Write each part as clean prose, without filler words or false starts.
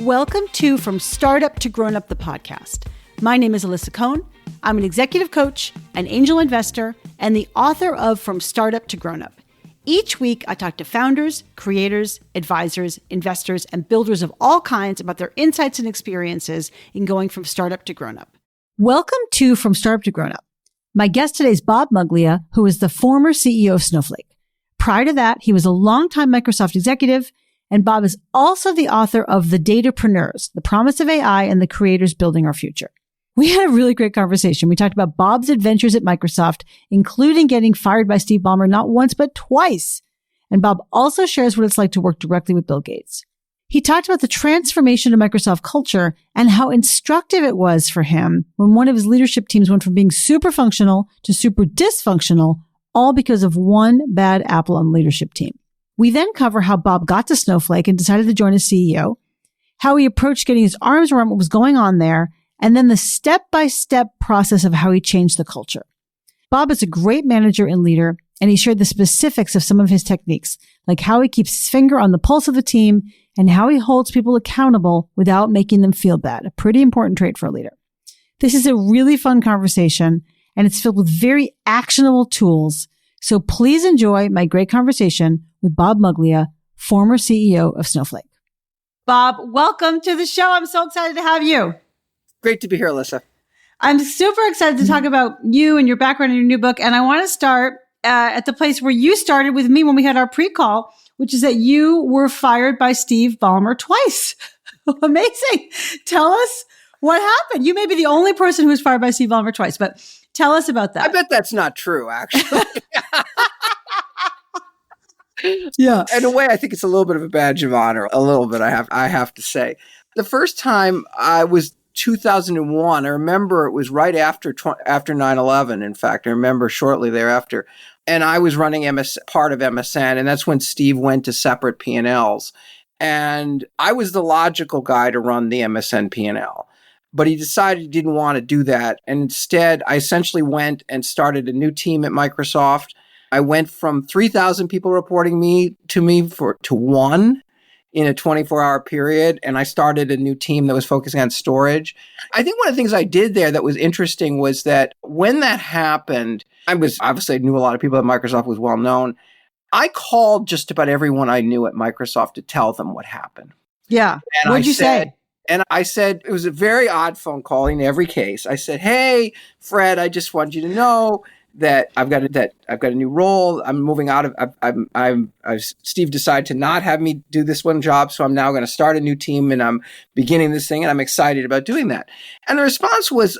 Welcome to From Startup to Grown Up, the podcast. My name is Alyssa Cohn. I'm an executive coach, an angel investor, and the author of From Startup to Grown Up. Each week, I talk to founders, creators, advisors, investors, and builders of all kinds about their insights and experiences in going from startup to grown up. Welcome to From Startup to Grown Up. My guest today is Bob Muglia, who is the former CEO of Snowflake. Prior to that, he was a longtime Microsoft executive, and Bob is also the author of The Datapreneurs, The Promise of AI and the Creators Building Our Future. We had a really great conversation. We talked about Bob's adventures at Microsoft, including getting fired by Steve Ballmer not once, but twice. And Bob also shares what it's like to work directly with Bill Gates. He talked about the transformation of Microsoft culture and how instructive it was for him when one of his leadership teams went from being super functional to super dysfunctional, all because of one bad apple on the leadership team. We then cover how Bob got to Snowflake and decided to join as CEO, how he approached getting his arms around what was going on there, and then the step-by-step process of how he changed the culture. Bob is a great manager and leader, and he shared the specifics of some of his techniques, like how he keeps his finger on the pulse of the team and how he holds people accountable without making them feel bad, a pretty important trait for a leader. This is a really fun conversation, and it's filled with very actionable tools. So please enjoy my great conversation with Bob Muglia, former CEO of Snowflake. Bob, welcome to the show. I'm so excited to have you. Great to be here, Alyssa. I'm super excited to talk about you and your background in your new book. And I want to start at the place where you started with me when we had our pre-call, which is that you were fired by Steve Ballmer twice. Amazing. Tell us what happened. You may be the only person who was fired by Steve Ballmer twice, but tell us about that. I bet that's not true, actually. Yeah. In a way, I think it's a little bit of a badge of honor. A little bit, I have to say. The first time I was 2001. I remember it was right after 9/11. In fact, I remember shortly thereafter. And I was running part of MSN, and that's when Steve went to separate P&Ls. And I was the logical guy to run the MSN P&L. But he decided he didn't want to do that. And instead, I essentially went and started a new team at Microsoft. I went from 3,000 people reporting to me to one in a 24-hour period. And I started a new team that was focusing on storage. I think one of the things I did there that was interesting was that when that happened, I knew a lot of people at Microsoft, was well known. I called just about everyone I knew at Microsoft to tell them what happened. Yeah. What'd you say? And I said, it was a very odd phone call in every case. I said, hey, Fred, I just want you to know that I've got a new role. I'm moving out of, Steve decided to not have me do this one job. So I'm now going to start a new team and I'm beginning this thing and I'm excited about doing that. And the response was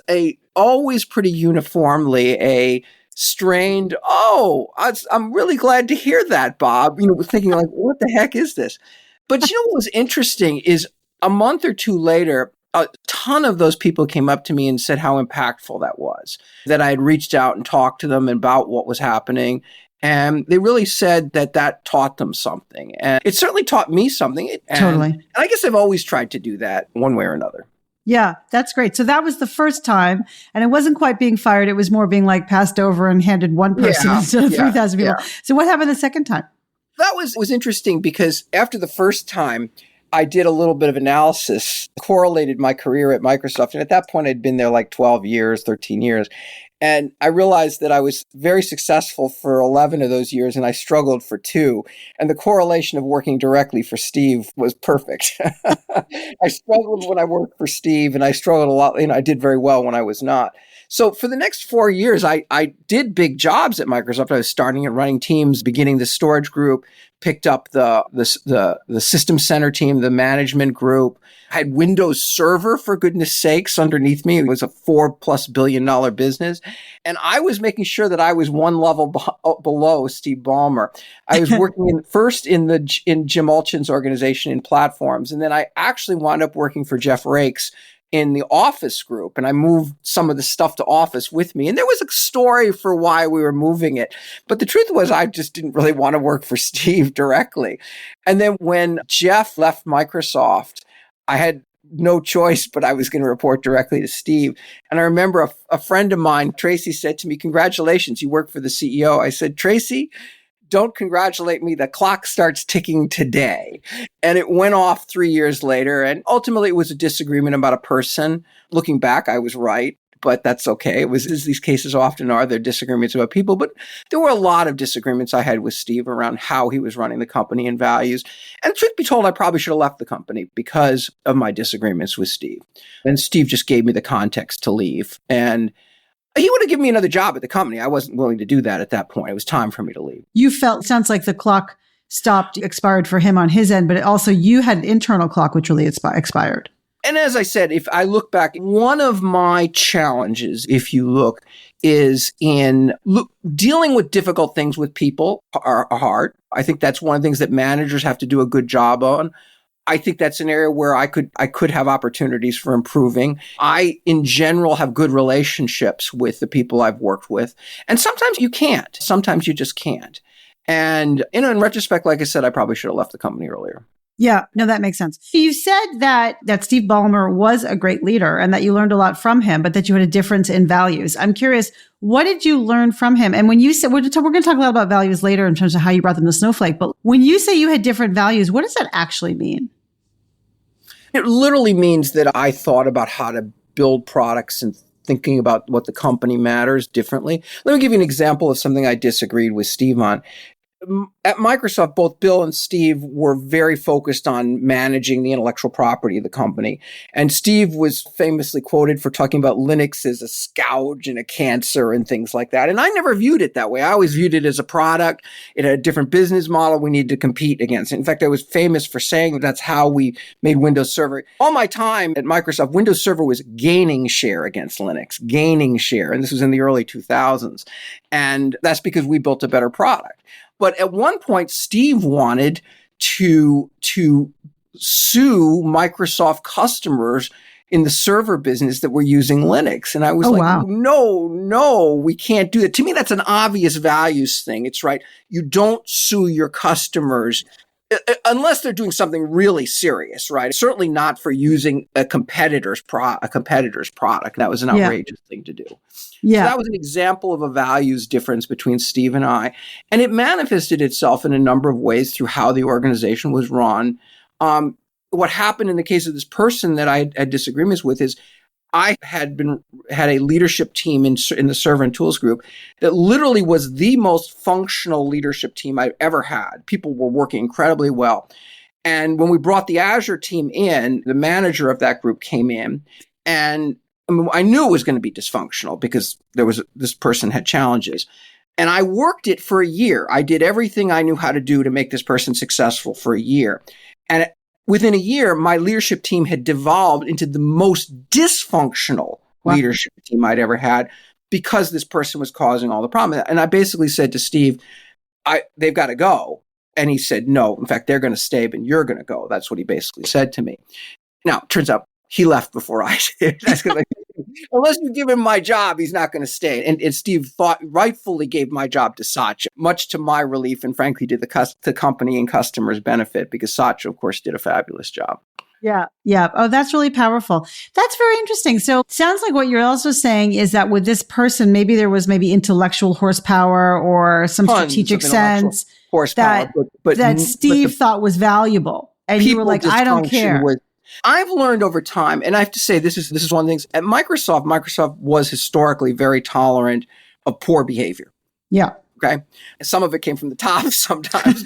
always pretty uniformly a strained, I'm really glad to hear that, Bob. Thinking like, what the heck is this? But what was interesting is a month or two later, a ton of those people came up to me and said how impactful that was, that I had reached out and talked to them about what was happening. And they really said that taught them something. And it certainly taught me something. Totally. And I guess I've always tried to do that one way or another. Yeah, that's great. So that was the first time, and it wasn't quite being fired. It was more being like passed over and handed one person instead of 3,000 people. Yeah. So what happened the second time? That was interesting because after the first time, I did a little bit of analysis, correlated my career at Microsoft. And at that point, I'd been there like 12 years, 13 years. And I realized that I was very successful for 11 of those years, and I struggled for 2. And the correlation of working directly for Steve was perfect. I struggled when I worked for Steve, and I struggled a lot. I did very well when I was not. So for the next 4 years, I did big jobs at Microsoft. I was starting and running teams, beginning the storage group, picked up the system center team, the management group. I had Windows Server, for goodness sakes, underneath me. It was a $4+ billion business. And I was making sure that I was one level below Steve Ballmer. I was working first in Jim Ulchin's organization in platforms. And then I actually wound up working for Jeff Rakes in the Office group, and I moved some of the stuff to Office with me. And there was a story for why we were moving it. But the truth was, I just didn't really want to work for Steve directly. And then when Jeff left Microsoft, I had no choice, but I was going to report directly to Steve. And I remember a friend of mine, Tracy, said to me, "Congratulations, you work for the CEO." I said, "Tracy, don't congratulate me. The clock starts ticking today. And it went off 3 years later. And ultimately, it was a disagreement about a person. Looking back, I was right. But that's okay. It was, as these cases often are, they're disagreements about people. But there were a lot of disagreements I had with Steve around how he was running the company and values. And truth be told, I probably should have left the company because of my disagreements with Steve. And Steve just gave me the context to leave. And he would have given me another job at the company. I wasn't willing to do that at that point. It was time for me to leave. You felt, sounds like the clock expired for him on his end, but also you had an internal clock which really expired. And as I said, if I look back, one of my challenges, if you look, is in dealing with difficult things with people are hard. I think that's one of the things that managers have to do a good job on. I think that's an area where I could have opportunities for improving. I, in general, have good relationships with the people I've worked with. And sometimes you can't. Sometimes you just can't. And in retrospect, like I said, I probably should have left the company earlier. Yeah, no, that makes sense. You said that Steve Ballmer was a great leader and that you learned a lot from him, but that you had a difference in values. I'm curious, what did you learn from him? And when you said, we're going to talk a lot about values later in terms of how you brought them to Snowflake, but when you say you had different values, what does that actually mean? It literally means that I thought about how to build products and thinking about what the company matters differently. Let me give you an example of something I disagreed with Steve on. At Microsoft, both Bill and Steve were very focused on managing the intellectual property of the company. And Steve was famously quoted for talking about Linux as a scourge and a cancer and things like that. And I never viewed it that way. I always viewed it as a product. It had a different business model we needed to compete against. In fact, I was famous for saying that's how we made Windows Server. All my time at Microsoft, Windows Server was gaining share against Linux, gaining share. And this was in the early 2000s. And that's because we built a better product. But at one point, Steve wanted to sue Microsoft customers in the server business that were using Linux. And I was wow. No, we can't do that. To me, that's an obvious values thing. It's right. You don't sue your customers unless they're doing something really serious, right? Certainly not for using a competitor's product. That was an outrageous thing to do. Yeah. So that was an example of a values difference between Steve and I. And it manifested itself in a number of ways through how the organization was run. What happened in the case of this person that I had disagreements with is I had a leadership team in the server and tools group that literally was the most functional leadership team I've ever had. People were working incredibly well. And when we brought the Azure team in, the manager of that group came in, and I knew it was going to be dysfunctional because this person had challenges. And I worked it for a year. I did everything I knew how to do to make this person successful for a year. And within a year, my leadership team had devolved into the most dysfunctional leadership team I'd ever had because this person was causing all the problems. And I basically said to Steve, they've got to go. And he said, no, in fact, they're going to stay, but you're going to go. That's what he basically said to me. Now, it turns out he left before I did. That's unless you give him my job, he's not going to stay. And Steve rightfully gave my job to Satya, much to my relief, and frankly, to the company and customers' benefit, because Satya, of course, did a fabulous job. Yeah. Yeah. Oh, that's really powerful. That's very interesting. So it sounds like what you're also saying is that with this person, maybe there was intellectual horsepower or some strategic sense horsepower, that Steve thought was valuable. And you were like, I don't care. I've learned over time, and I have to say, this is one of the things at Microsoft was historically very tolerant of poor behavior. Yeah. Okay. Some of it came from the top sometimes,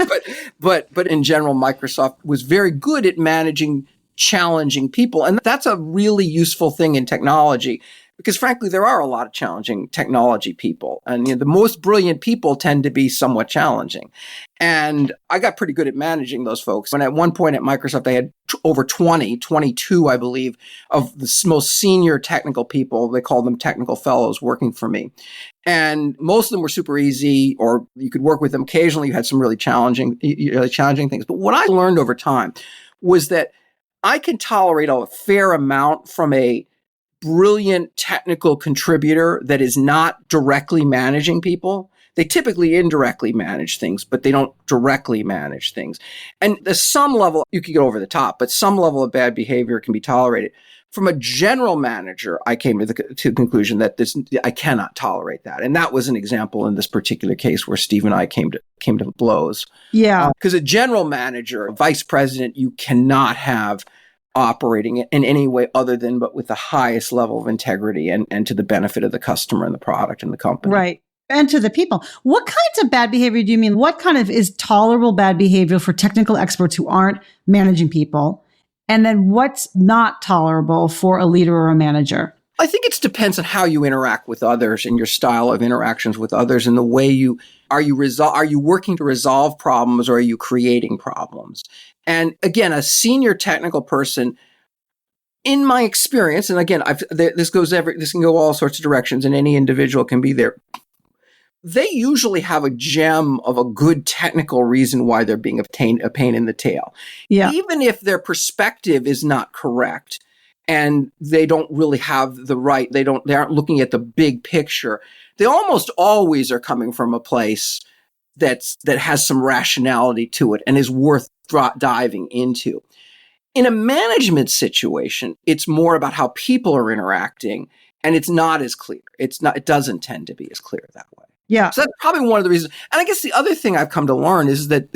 but in general, Microsoft was very good at managing challenging people. And that's a really useful thing in technology. Because frankly, there are a lot of challenging technology people. And the most brilliant people tend to be somewhat challenging. And I got pretty good at managing those folks. And at one point at Microsoft, I had over 22, I believe, of the most senior technical people. They called them technical fellows working for me. And most of them were super easy, or you could work with them. Occasionally, you had some really challenging things. But what I learned over time was that I can tolerate a fair amount from a brilliant technical contributor that is not directly managing people. They typically indirectly manage things, but they don't directly manage things. And there's some level, you can get over the top, but some level of bad behavior can be tolerated. from a general manager, I came to the conclusion that I cannot tolerate that. And that was an example in this particular case where Steve and I came to blows. Yeah. Because a general manager, a vice president, you cannot have operating in any way other than but with the highest level of integrity and to the benefit of the customer and the product and the company. Right. And to the people. What kinds of bad behavior do you mean? What kind of is tolerable bad behavior for technical experts who aren't managing people? And then what's not tolerable for a leader or a manager? I think it depends on how you interact with others and your style of interactions with others and the way are you working to resolve problems or are you creating problems? And again, a senior technical person, in my experience, and again, this can go all sorts of directions and any individual can be there. They usually have a gem of a good technical reason why they're being a pain in the tail. Yeah. Even if their perspective is not correct and they don't really have they aren't looking at the big picture. They almost always are coming from a place that has some rationality to it and is worth diving into. In a management situation, it's more about how people are interacting and it's not as clear. It doesn't tend to be as clear that way. Yeah. So that's probably one of the reasons. And I guess the other thing I've come to learn is that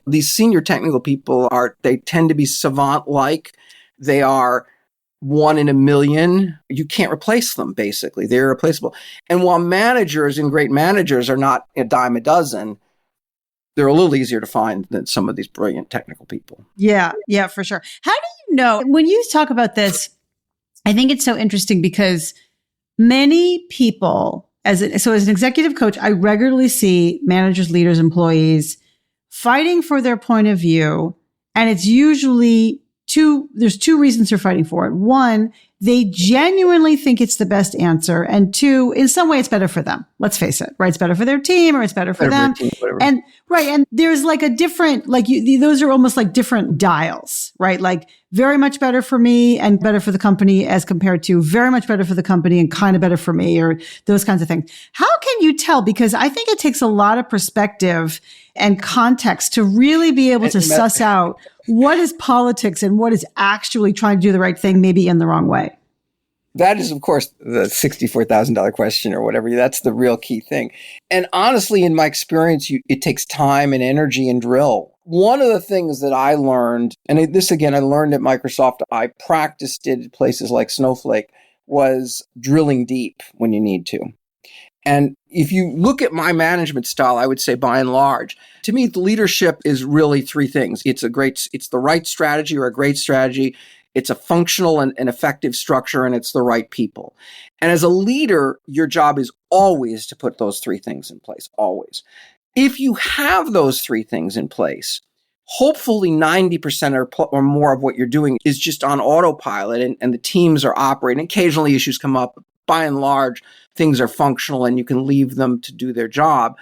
these senior technical people they tend to be savant-like. They are one in a million. You can't replace them, basically. They're irreplaceable. And while managers and great managers are not a dime a dozen, they're a little easier to find than some of these brilliant technical people. Yeah. Yeah, for sure. How do you know, when you talk about this, I think it's so interesting because many people, as an executive coach, I regularly see managers, leaders, employees fighting for their point of view. And it's usually there's two reasons they're fighting for it. One, they genuinely think it's the best answer. And two, in some way, it's better for them. Let's face it, right? It's better for their team or it's better for them. And right. And there's like a different, those are almost like different dials, right? Like very much better for me and better for the company as compared to very much better for the company and kind of better for me or those kinds of things. How can you tell? Because I think it takes a lot of perspective and context to really be able to suss out what is politics and what is actually trying to do the right thing, maybe in the wrong way. That is, of course, the $64,000 question or whatever. That's the real key thing. And honestly, in my experience, it takes time and energy and drill. One of the things that I learned, and this again, I learned at Microsoft, I practiced it at places like Snowflake, was drilling deep when you need to. And if you look at my management style, I would say by and large, to me, the leadership is really three things. It's the right strategy or a great strategy. It's a functional and effective structure, and it's the right people. And as a leader, your job is always to put those three things in place, always. If you have those three things in place, hopefully 90% or more of what you're doing is just on autopilot and the teams are operating. Occasionally issues come up. By and large, things are functional and you can leave them to do their job.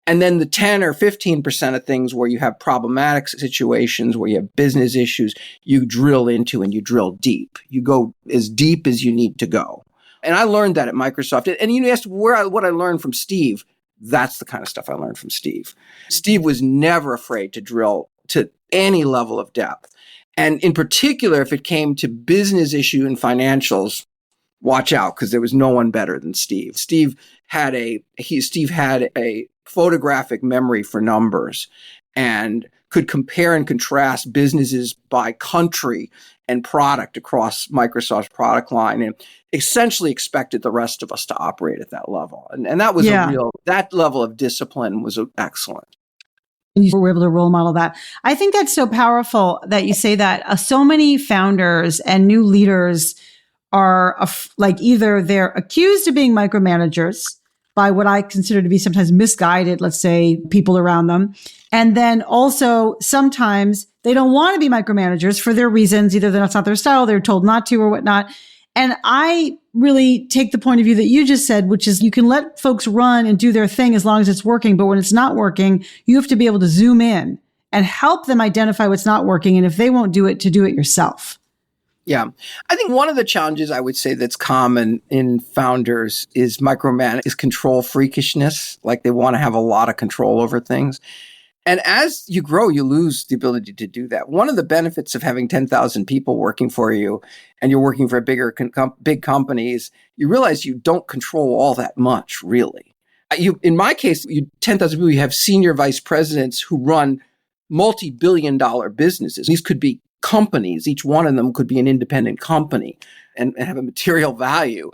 And then the 10 or 15% of things where you have problematic situations, where you have business issues, you drill into and you drill deep. You go as deep as you need to go. And I learned that at Microsoft. And you asked what I learned from Steve. That's the kind of stuff I learned from Steve. Steve was never afraid to drill to any level of depth. And in particular, if it came to business issue and financials, watch out, because there was no one better than Steve. Steve had a photographic memory for numbers and could compare and contrast businesses by country and product across Microsoft's product line, and essentially expected the rest of us to operate at that level. And that was that level of discipline was excellent. You were able to role model that. I think that's so powerful that you say that. So many founders and new leaders are either they're accused of being micromanagers by what I consider to be sometimes misguided, let's say, people around them. And then also sometimes they don't want to be micromanagers for their reasons. Either that's not their style, they're told not to or whatnot. And I really take the point of view that you just said, which is you can let folks run and do their thing as long as it's working. But when it's not working, you have to be able to zoom in and help them identify what's not working. And if they won't do it, to do it yourself. Yeah. I think one of the challenges I would say that's common in founders is control freakishness. Like they want to have a lot of control over things. And as you grow, you lose the ability to do that. One of the benefits of having 10,000 people working for you and you're working for big companies, you realize you don't control all that much, really. In my case, 10,000 people, you have senior vice presidents who run multi-billion-dollar businesses. These could be companies. Each one of them could be an independent company and have a material value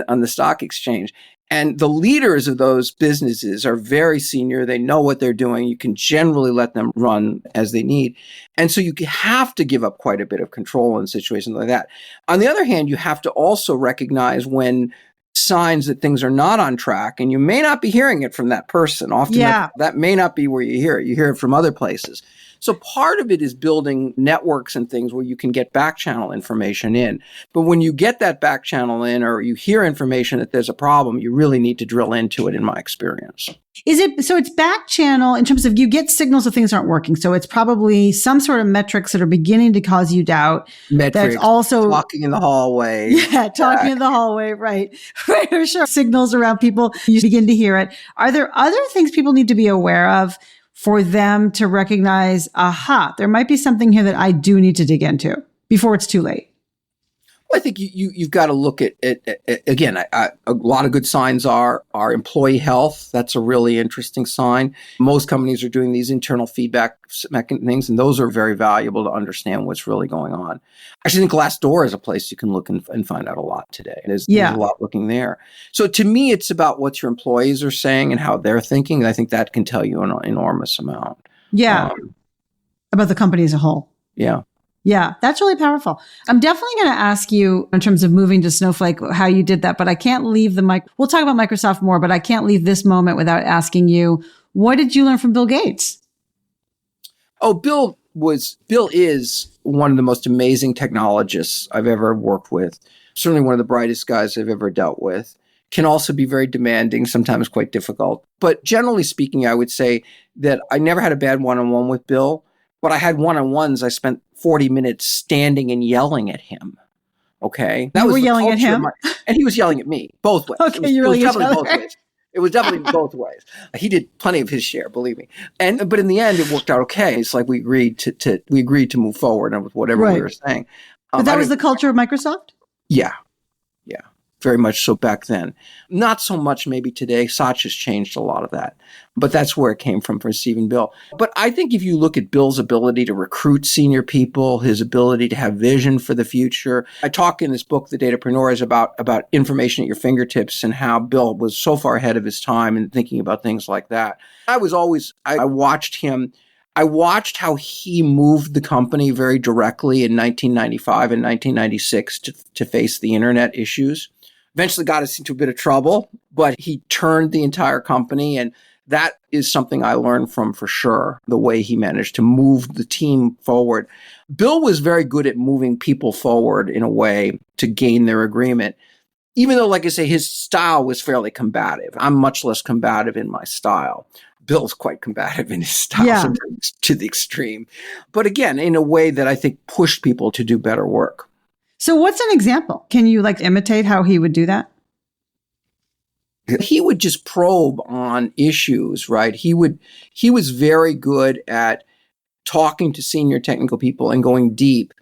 on the stock exchange. And the leaders of those businesses are very senior. They know what they're doing. You can generally let them run as they need. And so you have to give up quite a bit of control in situations like that. On the other hand, you have to also recognize when signs that things are not on track, and you may not be hearing it from that person. Often that may not be where you hear it. You hear it from other places. So part of it is building networks and things where you can get back channel information in. But when you get that back channel in or you hear information that there's a problem, you really need to drill into it, in my experience. So it's back channel in terms of you get signals that things aren't working. So it's probably some sort of metrics that are beginning to cause you doubt. Metrics, that's also talking in the hallway. Yeah, talking in the hallway, right. Right, or sure. Signals around people, you begin to hear it. Are there other things people need to be aware of for them to recognize, aha, there might be something here that I do need to dig into before it's too late? Well, I think you've got to look at again, a lot of good signs are employee health. That's a really interesting sign. Most companies are doing these internal feedback things, and those are very valuable to understand what's really going on. I actually think Glassdoor is a place you can look and find out a lot today. There's a lot looking there. So to me, it's about what your employees are saying and how they're thinking. And I think that can tell you an enormous amount. Yeah. About the company as a whole. Yeah. Yeah, that's really powerful. I'm definitely going to ask you in terms of moving to Snowflake, how you did that, but I can't leave we'll talk about Microsoft more, but I can't leave this moment without asking you, what did you learn from Bill Gates? Oh, Bill is one of the most amazing technologists I've ever worked with. Certainly one of the brightest guys I've ever dealt with. Can also be very demanding, sometimes quite difficult. But generally speaking, I would say that I never had a bad one-on-one with Bill, but I had one-on-ones. I spent 40 minutes standing and yelling at him. Okay. You were yelling at him? And he was yelling at me both ways. Okay, it was definitely both ways. It was definitely both ways. He did plenty of his share, believe me. But in the end, it worked out okay. It's like we agreed to move forward with whatever we were saying. But that was the culture of Microsoft? Yeah. Yeah. Very much so back then. Not so much maybe today. Satya's changed a lot of that. But that's where it came from Steve and Bill. But I think if you look at Bill's ability to recruit senior people, his ability to have vision for the future. I talk in this book, The Datapreneurs, about information at your fingertips and how Bill was so far ahead of his time in thinking about things like that. I watched him. I watched how he moved the company very directly in 1995 and 1996 to face the internet issues. Eventually got us into a bit of trouble, but he turned the entire company. And that is something I learned from for sure, the way he managed to move the team forward. Bill was very good at moving people forward in a way to gain their agreement. Even though, like I say, his style was fairly combative. I'm much less combative in my style. Bill's quite combative in his style, sometimes to the extreme. But again, in a way that I think pushed people to do better work. So what's an example? Can you imitate how he would do that? He would just probe on issues, right? He was very good at talking to senior technical people and going deep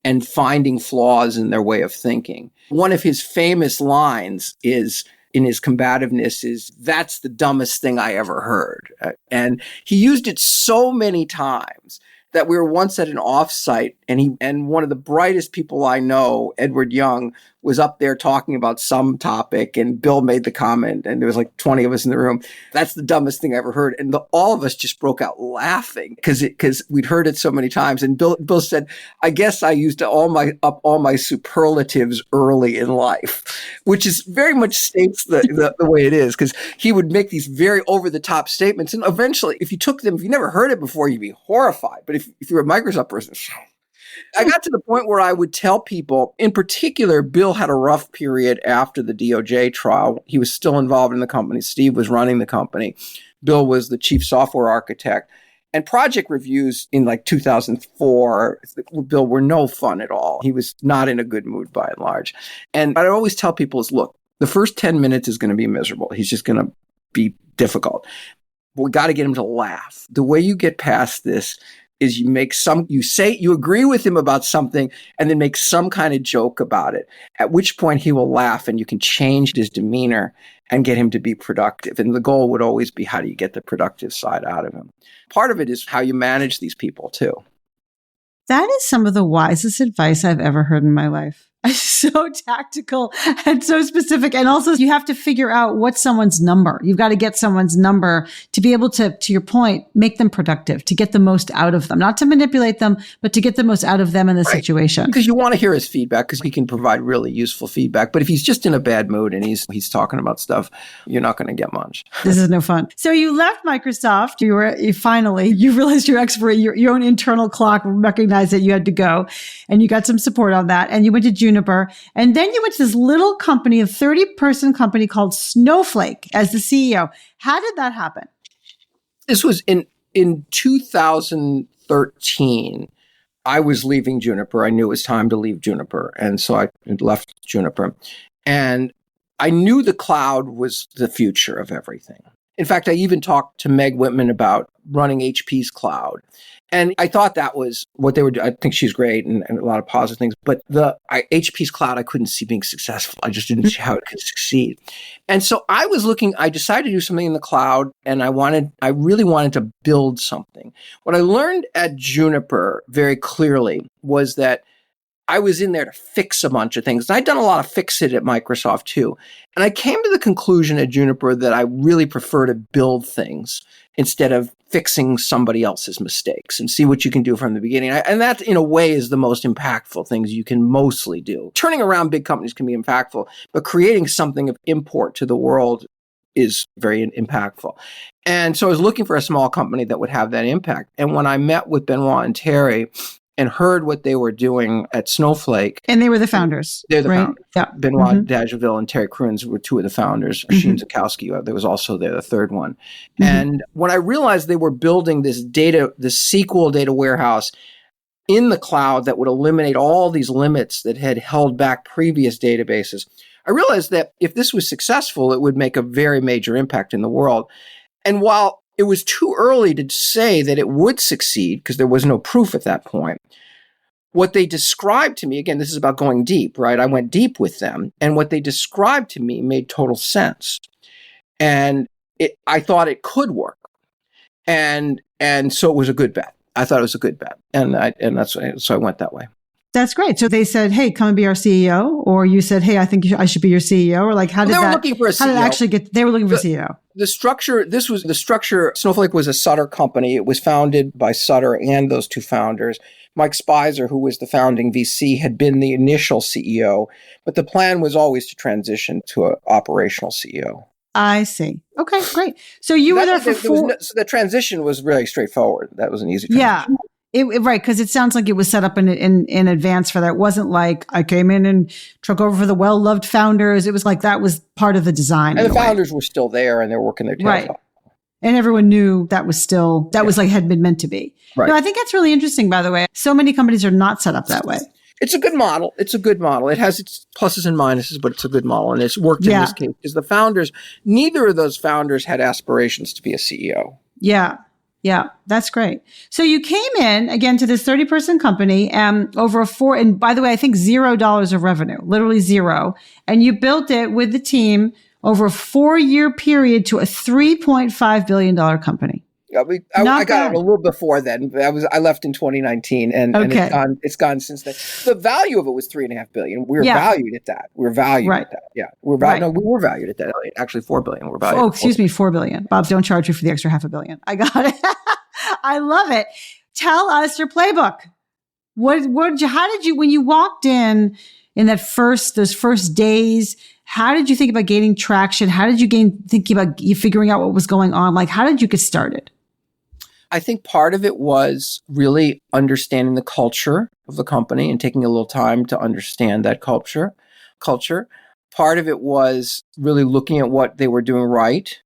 and finding flaws in their way of thinking. One of his famous lines is, in his combativeness, is, "That's the dumbest thing I ever heard." And he used it so many times that we were once at an offsite, and one of the brightest people I know, Edward Young, was up there talking about some topic, and Bill made the comment, and there was like 20 of us in the room. "That's the dumbest thing I ever heard." And all of us just broke out laughing because we'd heard it so many times. And Bill said, "I guess I used all my superlatives early in life," which is very much states the way it is, because he would make these very over the top statements. And eventually, if you took them, if you never heard it before, you'd be horrified. But if you're a Microsoft person, I got to the point where I would tell people, in particular, Bill had a rough period after the DOJ trial. He was still involved in the company. Steve was running the company. Bill was the chief software architect. And project reviews in 2004, Bill, were no fun at all. He was not in a good mood by and large. And what I always tell people is, look, the first 10 minutes is going to be miserable. He's just going to be difficult. but we got to get him to laugh. The way you get past this is you agree with him about something and then make some kind of joke about it, at which point he will laugh and you can change his demeanor and get him to be productive. And the goal would always be, how do you get the productive side out of him? Part of it is how you manage these people too. That is some of the wisest advice I've ever heard in my life. So tactical and so specific. And also you have to figure out what's someone's number. You've got to get someone's number to be able to your point, make them productive, to get the most out of them, not to manipulate them, but to get the most out of them in the situation. Because you want to hear his feedback, because he can provide really useful feedback. But if he's just in a bad mood and he's talking about stuff, you're not going to get much. This is no fun. So you left Microsoft. You realized your expert, your own internal clock recognized that you had to go, and you got some support on that. And you went to Juniper. And then you went to this little company, a 30-person company called Snowflake as the CEO. How did that happen? This was in 2013. I was leaving Juniper. I knew it was time to leave Juniper. And so I left Juniper. And I knew the cloud was the future of everything. In fact, I even talked to Meg Whitman about running HP's cloud. And I thought that was what they were doing. I think she's great and a lot of positive things. But HP's cloud, I couldn't see being successful. I just didn't see how it could succeed. And so I decided to do something in the cloud, and I really wanted to build something. What I learned at Juniper very clearly was that I was in there to fix a bunch of things. And I'd done a lot of fix-it at Microsoft too. And I came to the conclusion at Juniper that I really prefer to build things instead of fixing somebody else's mistakes, and see what you can do from the beginning. And that, in a way, is the most impactful things you can mostly do. Turning around big companies can be impactful, but creating something of import to the world is very impactful. And so I was looking for a small company that would have that impact. And when I met with Benoit and Terry and heard what they were doing at Snowflake. And they were the founders. They're the right? founders. Yeah. Benoit Dageville and Terry Kruns were two of the founders. Sheen Zakowski, there was also there, the third one. And when I realized they were building this SQL data warehouse in the cloud that would eliminate all these limits that had held back previous databases, I realized that if this was successful, it would make a very major impact in the world. And while it was too early to say that it would succeed, because there was no proof at that point, what they described to me, again, this is about going deep, right? I went deep with them, and what they described to me made total sense. And I thought it could work. And so it was a good bet. I thought it was a good bet. So I went that way. That's great. So they said, hey, come and be our CEO. Or you said, hey, I think I should be your CEO. Or like, how did they were looking for a CEO. How did it actually get, they were looking for a CEO. The structure, Snowflake was a Sutter company. It was founded by Sutter and those two founders. Mike Spicer, who was the founding VC, had been the initial CEO, but the plan was always to transition to an operational CEO. I see. Okay, great. So you were there for so the transition was really straightforward. That was an easy transition. Yeah. Right, because it sounds like it was set up in advance for that. It wasn't like I came in and took over for the well-loved founders. It was like that was part of the design. And the founders were still there, and they were working their tails off. And everyone knew that was still, was like had been meant to be. Right. No, I think that's really interesting, by the way. So many companies are not set up that way. It's a good model. It has its pluses and minuses, but it's a good model. And it's worked in this case because the founders, neither of those founders had aspirations to be a CEO. Yeah. Yeah, that's great. So you came in again to this 30-person company and and by the way, I think $0 of revenue, literally zero. And you built it with the team over a 4-year period to a $3.5 billion company. Yeah, I got it a little before then. I left in 2019, and it's gone since then. The value of it was $3.5 billion. We were valued at that. We were valued at that. Yeah, we were valued at that. Actually, $4 billion. We're valued. Oh, excuse me, $4 billion. Bob, don't charge me for the extra $500 million. I got it. I love it. Tell us your playbook. How did you, when you walked in those first days, how did you think about gaining traction? How did you thinking about you figuring out what was going on? Like, how did you get started? I think part of it was really understanding the culture of the company and taking a little time to understand that culture. Part of it was really looking at what they were doing right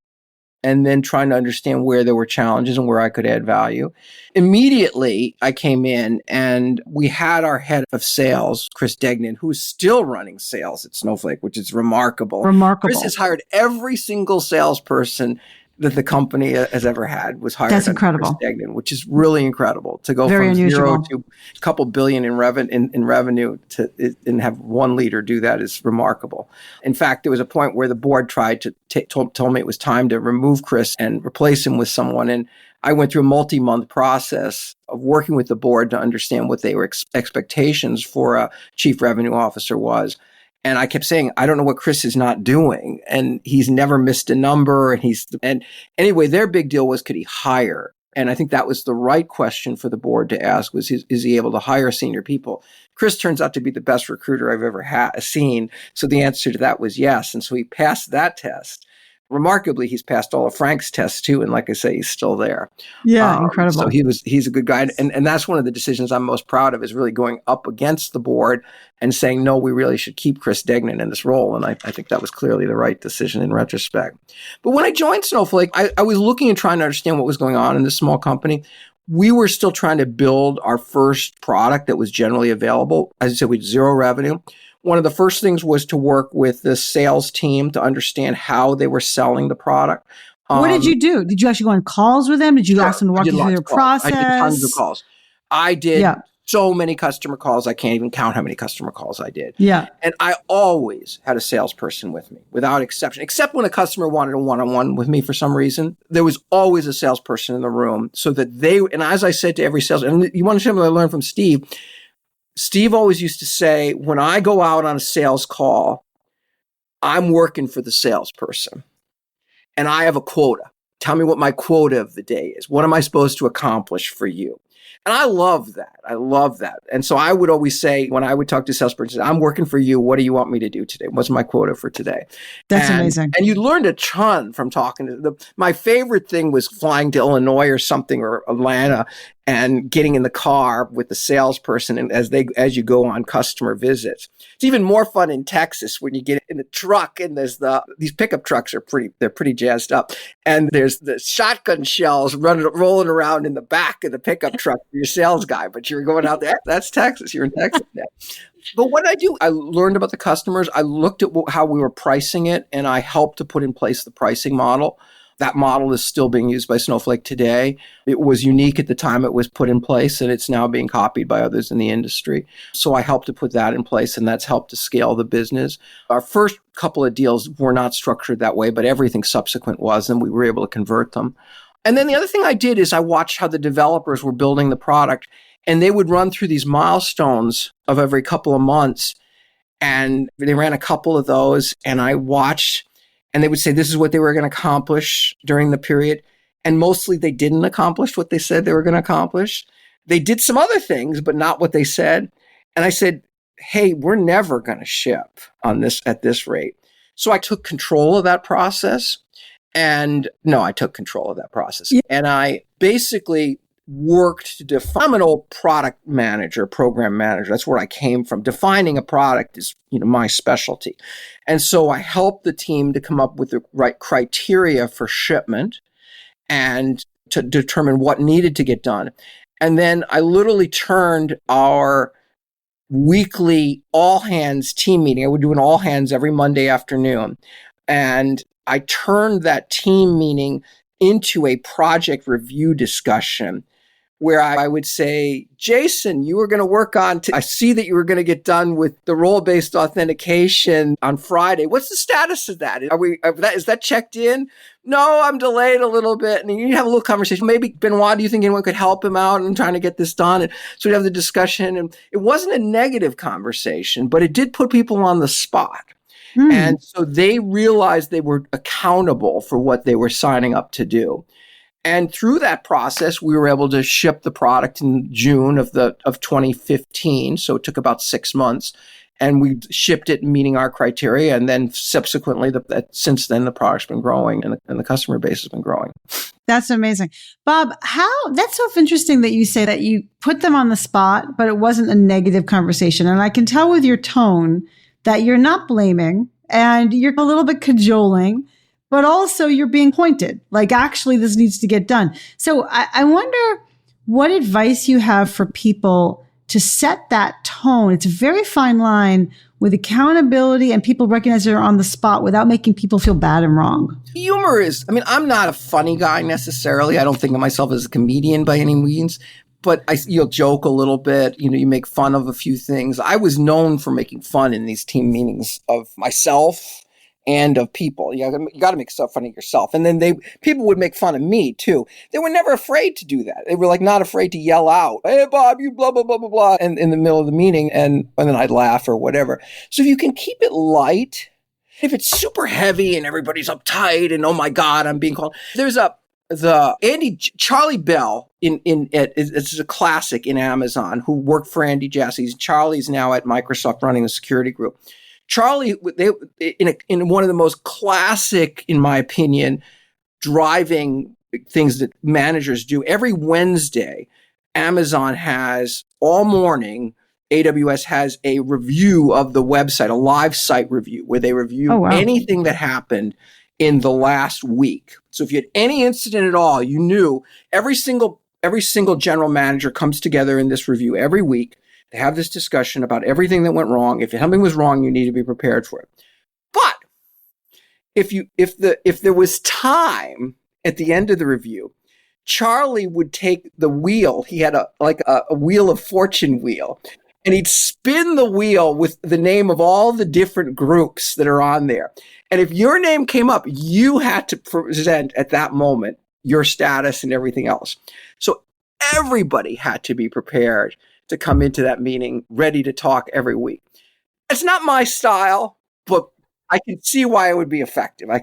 and then trying to understand where there were challenges and where I could add value. Immediately, I came in and we had our head of sales, Chris Degnan, who's still running sales at Snowflake, which is remarkable. Chris has hired every single salesperson that the company has ever had was hired That's under Chris incredible. Degnan, which is really incredible to go Very from unusual. 0 to a couple billion in revenue and have one leader do that is remarkable. In fact, there was a point where the board tried to told me it was time to remove Chris and replace him with someone. And I went through a multi-month process of working with the board to understand what they were expectations for a chief revenue officer was. And I kept saying, I don't know what Chris is not doing. And he's never missed a number. And anyway, their big deal was, could he hire? And I think that was the right question for the board to ask was, is he able to hire senior people? Chris turns out to be the best recruiter I've ever seen. So the answer to that was yes. And so he passed that test. Remarkably, he's passed all of Frank's tests too. And like I say, he's still there. Yeah, incredible. So he's a good guy. And that's one of the decisions I'm most proud of is really going up against the board and saying, no, we really should keep Chris Degnan in this role. And I think that was clearly the right decision in retrospect. But when I joined Snowflake, I was looking and trying to understand what was going on in this small company. We were still trying to build our first product that was generally available. As I said, we had zero revenue. One of the first things was to work with the sales team to understand how they were selling the product. What did you do? Did you actually go on calls with them? Did you ask them to walk you through their process? I did tons of calls. I did so many customer calls. I can't even count how many customer calls I did. Yeah. And I always had a salesperson with me, without exception, except when a customer wanted a one-on-one with me for some reason. There was always a salesperson in the room so that and as I said to every sales, and you want to know what I learned from Steve? Steve always used to say, when I go out on a sales call, I'm working for the salesperson and I have a quota. Tell me what my quota of the day is. What am I supposed to accomplish for you? And I love that. I love that. And so I would always say, when I would talk to salesperson, I'm working for you. What do you want me to do today? What's my quota for today? That's amazing. And you learned a ton from talking to them. My favorite thing was flying to Illinois or something, or Atlanta, and getting in the car with the salesperson and as you go on customer visits. It's even more fun in Texas when you get in the truck and there's these pickup trucks they're pretty jazzed up. And there's the shotgun shells rolling around in the back of the pickup truck for your sales guy, but you're going out there. That's Texas. You're in Texas now. But what I learned about the customers. I looked at how we were pricing it, and I helped to put in place the pricing model. That model is still being used by Snowflake today. It was unique at the time it was put in place, and it's now being copied by others in the industry. So I helped to put that in place, and that's helped to scale the business. Our first couple of deals were not structured that way, but everything subsequent was, and we were able to convert them. And then the other thing I did is I watched how the developers were building the product, and they would run through these milestones of every couple of months. And they ran a couple of those, and I watched. And they would say, this is what they were going to accomplish during the period. And mostly they didn't accomplish what they said they were going to accomplish. They did some other things, but not what they said. And I said, hey, we're never going to ship on this at this rate. So I took control of that process. And I basically worked to define. I'm an old product manager, program manager. That's where I came from. Defining a product is, my specialty. And so I helped the team to come up with the right criteria for shipment and to determine what needed to get done. And then I literally turned our weekly all hands team meeting. I would do an all hands every Monday afternoon. And I turned that team meeting into a project review discussion where I would say, Jason, you were going to work on, I see that you were going to get done with the role-based authentication on Friday. What's the status of that? Is that checked in? No, I'm delayed a little bit. And you have a little conversation. Maybe, Benoit, do you think anyone could help him out in trying to get this done? And so we have the discussion. And it wasn't a negative conversation, but it did put people on the spot. And so they realized they were accountable for what they were signing up to do. And through that process, we were able to ship the product in June of 2015. So it took about 6 months, and we shipped it meeting our criteria. And then subsequently, since then, the product's been growing and the customer base has been growing. That's amazing. Bob, that's so interesting that you say that you put them on the spot, but it wasn't a negative conversation. And I can tell with your tone that you're not blaming and you're a little bit cajoling, but also you're being pointed, like actually this needs to get done. So I wonder what advice you have for people to set that tone. It's a very fine line with accountability and people recognize they're on the spot without making people feel bad and wrong? Humor is, I'm not a funny guy necessarily. I don't think of myself as a comedian by any means, but you'll joke a little bit. You make fun of a few things. I was known for making fun in these team meetings of myself and of people. You got to make stuff fun of yourself. And then people would make fun of me too. They were never afraid to do that. They were like not afraid to yell out, "Hey Bob, you blah, blah, blah, blah, blah," and in the middle of the meeting. And then I'd laugh or whatever. So if you can keep it light, if it's super heavy and everybody's uptight and, oh my God, I'm being called. There's Charlie Bell it's a classic in Amazon who worked for Andy Jassy. Charlie's now at Microsoft running the security group. Charlie, in one of the most classic, in my opinion, driving things that managers do. Every Wednesday, Amazon has all morning, AWS has a review of the website, a live site review, where they review anything that happened in the last week. So if you had any incident at all, you knew every single general manager comes together in this review every week. They have this discussion about everything that went wrong. If something was wrong, you need to be prepared for it. But if there was time at the end of the review, Charlie would take the wheel. He had a wheel of fortune wheel, and he'd spin the wheel with the name of all the different groups that are on there. And if your name came up, you had to present at that moment your status and everything else. So everybody had to be prepared to come into that meeting ready to talk every week. It's not my style, but I can see why it would be effective. I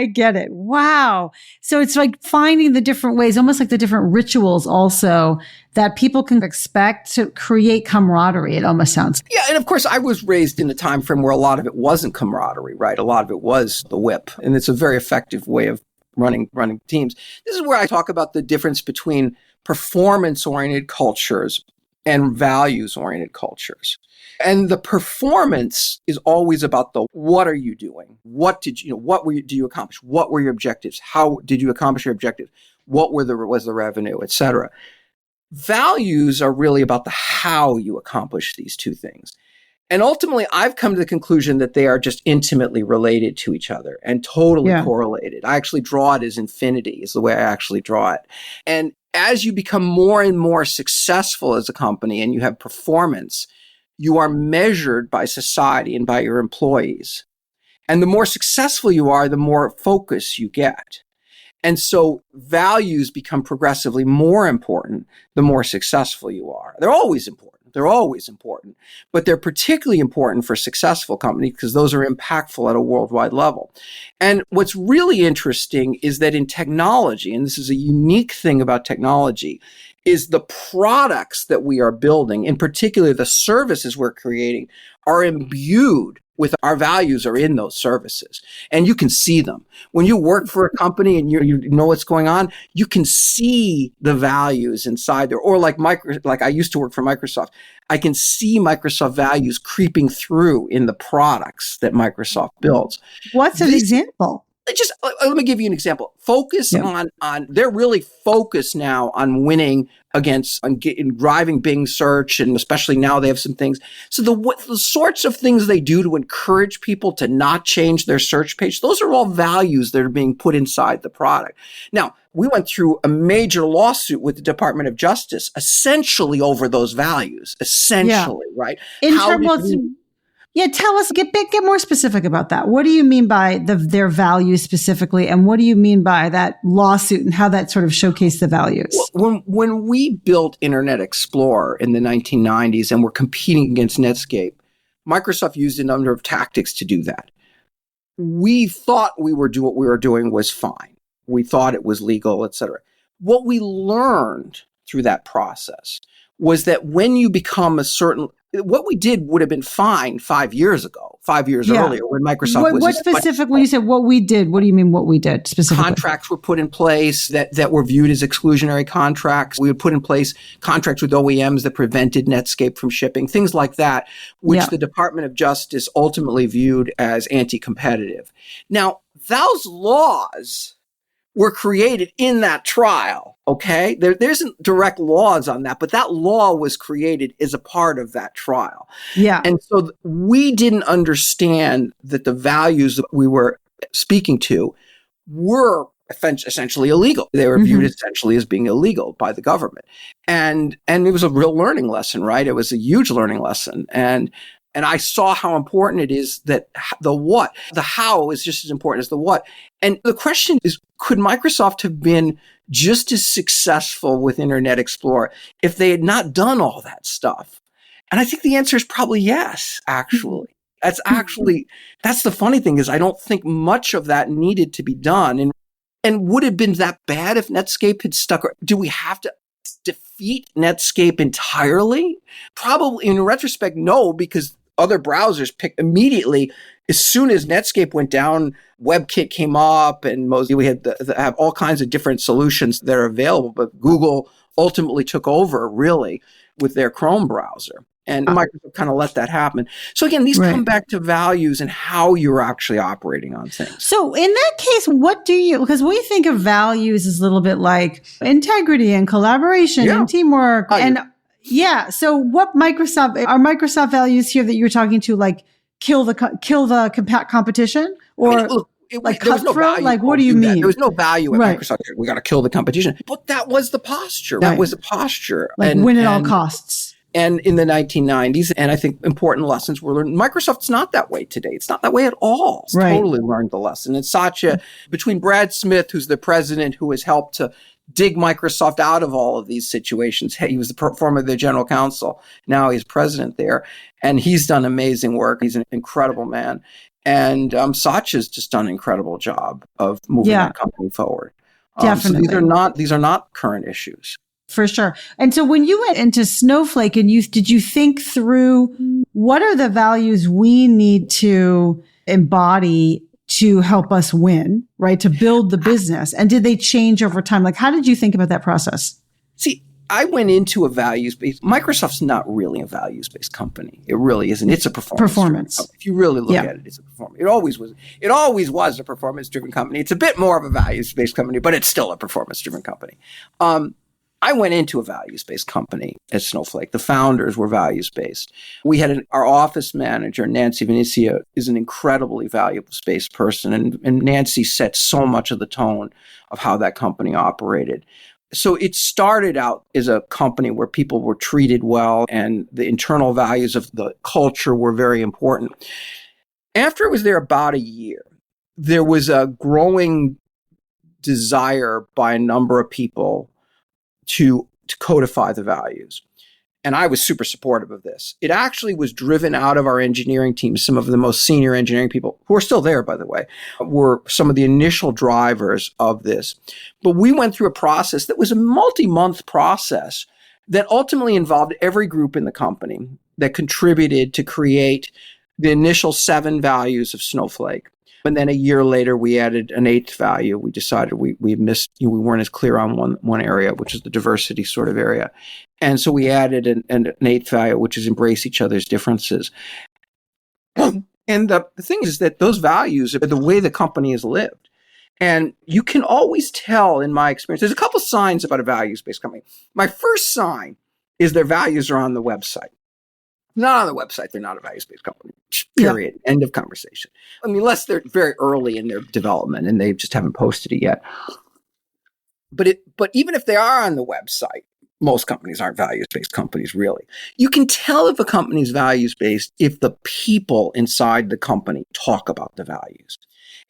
get it. Wow. So it's like finding the different ways, almost like the different rituals also that people can expect to create camaraderie. It almost sounds. Yeah. And of course, I was raised in a time frame where a lot of it wasn't camaraderie, right? A lot of it was the whip. And it's a very effective way of running teams. This is where I talk about the difference between performance-oriented cultures and values-oriented cultures. And the performance is always about what are you doing? What do you accomplish? What were your objectives? How did you accomplish your objectives? What was the revenue, et cetera? Values are really about the how you accomplish these two things. And ultimately, I've come to the conclusion that they are just intimately related to each other and totally correlated. I actually draw it as infinity, is the way I actually draw it. And as you become more and more successful as a company and you have performance, you are measured by society and by your employees. And the more successful you are, the more focus you get. And so values become progressively more important the more successful you are. They're always important, but they're particularly important for successful companies because those are impactful at a worldwide level. And what's really interesting is that in technology, and this is a unique thing about technology, is the products that we are building, in particular the services we're creating, are imbued with our values are in those services. And you can see them. When you work for a company and you know what's going on, you can see the values inside there. Or like I used to work for Microsoft. I can see Microsoft values creeping through in the products that Microsoft builds. What's an example? Let me give you an example. Focus on they're really focused now on winning on driving Bing search, and especially now they have some things. So the sorts of things they do to encourage people to not change their search page, those are all values that are being put inside the product. Now, we went through a major lawsuit with the Department of Justice, essentially over those values, right? Tell us, get more specific about that. What do you mean by their values specifically? And what do you mean by that lawsuit and how that sort of showcased the values? When we built Internet Explorer in the 1990s and were competing against Netscape, Microsoft used a number of tactics to do that. We thought what we were doing was fine. We thought it was legal, et cetera. What we learned through that process was that when you become what we did would have been fine 5 years earlier when Microsoft was. What specific, when you said what we did, what do you mean what we did specifically? Contracts were put in place that were viewed as exclusionary contracts. We would put in place contracts with OEMs that prevented Netscape from shipping, things like that, which the Department of Justice ultimately viewed as anti-competitive. Now, those laws were created in that trial. Okay. There isn't direct laws on that, but that law was created as a part of that trial. Yeah. And so we didn't understand that the values that we were speaking to were essentially illegal. They were viewed essentially as being illegal by the government. And it was a real learning lesson, right? It was a huge learning lesson. And I saw how important it is that the how is just as important as the what. And the question is, could Microsoft have been just as successful with Internet Explorer if they had not done all that stuff? And I think the answer is probably yes, actually. That's the funny thing is I don't think much of that needed to be done. And would it have been that bad if Netscape had stuck? Do we have to defeat Netscape entirely? Probably in retrospect, no, because other browsers picked immediately. As soon as Netscape went down, WebKit came up and we had have all kinds of different solutions that are available. But Google ultimately took over really with their Chrome browser. And Microsoft kind of let that happen. So again, these come back to values and how you're actually operating on things. So in that case, because we think of values as a little bit like integrity and collaboration and teamwork. So what are Microsoft values here that you're talking to, like kill the competition or like cutthroat? Like, what do you mean? There was no value at Microsoft. We got to kill the competition. But that was the posture. That was the posture. Like win at all costs. And in the 1990s, and I think important lessons were learned. Microsoft's not that way today. It's not that way at all. It's totally learned the lesson. And Satya, between Brad Smith, who's the president who has helped to dig Microsoft out of all of these situations. He was the former general counsel. Now he's president there. And he's done amazing work. He's an incredible man. And Satya's just done an incredible job of moving that company forward. Definitely. So these are not current issues. For sure. And so when you went into Snowflake and did you think through what are the values we need to embody to help us win, right? To build the business. And did they change over time? Like, how did you think about that process? See, I went into a values-based, Microsoft's not really a values-based company. It really isn't. It's a performance. If you really look at it, it's a performance. It always was a performance-driven company. It's a bit more of a values-based company, but it's still a performance-driven company. I went into a values-based company at Snowflake. The founders were values-based. We had our office manager, Nancy Venecia, is an incredibly values-based person. And Nancy set so much of the tone of how that company operated. So it started out as a company where people were treated well and the internal values of the culture were very important. After it was there about a year, there was a growing desire by a number of people to codify the values. And I was super supportive of this. It actually was driven out of our engineering team. Some of the most senior engineering people, who are still there, by the way, were some of the initial drivers of this. But we went through a process that was a multi-month process that ultimately involved every group in the company that contributed to create the initial 7 values of Snowflake. And then a year later, we added an 8th value. We decided we missed, we weren't as clear on one area, which is the diversity sort of area. And so we added an 8th value, which is embrace each other's differences. And the thing is that those values are the way the company is lived. And you can always tell, in my experience, there's a couple signs about a values-based company. My first sign is their values are on the website. Not on the website, they're not a values-based company, period. Yeah. End of conversation. I mean, unless they're very early in their development and they just haven't posted it yet. But even if they are on the website, most companies aren't values-based companies, really. You can tell if a company is values-based if the people inside the company talk about the values.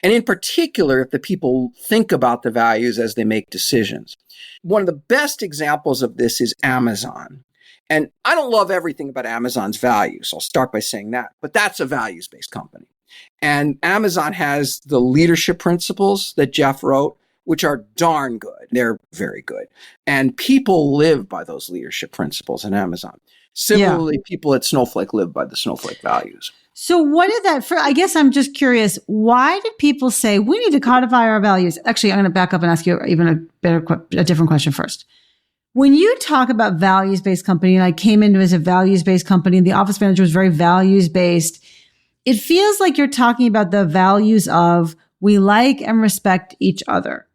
And in particular, if the people think about the values as they make decisions. One of the best examples of this is Amazon. And I don't love everything about Amazon's values. I'll start by saying that. But that's a values-based company. And Amazon has the leadership principles that Jeff wrote, which are darn good. They're very good. And people live by those leadership principles in Amazon. Similarly, people at Snowflake live by the Snowflake values. So what did that, I guess I'm just curious, why did people say we need to codify our values? Actually, I'm going to back up and ask you even a different question first. When you talk about values-based company, and I came into as a values-based company, and the office manager was very values-based, it feels like you're talking about the values of we like and respect each other.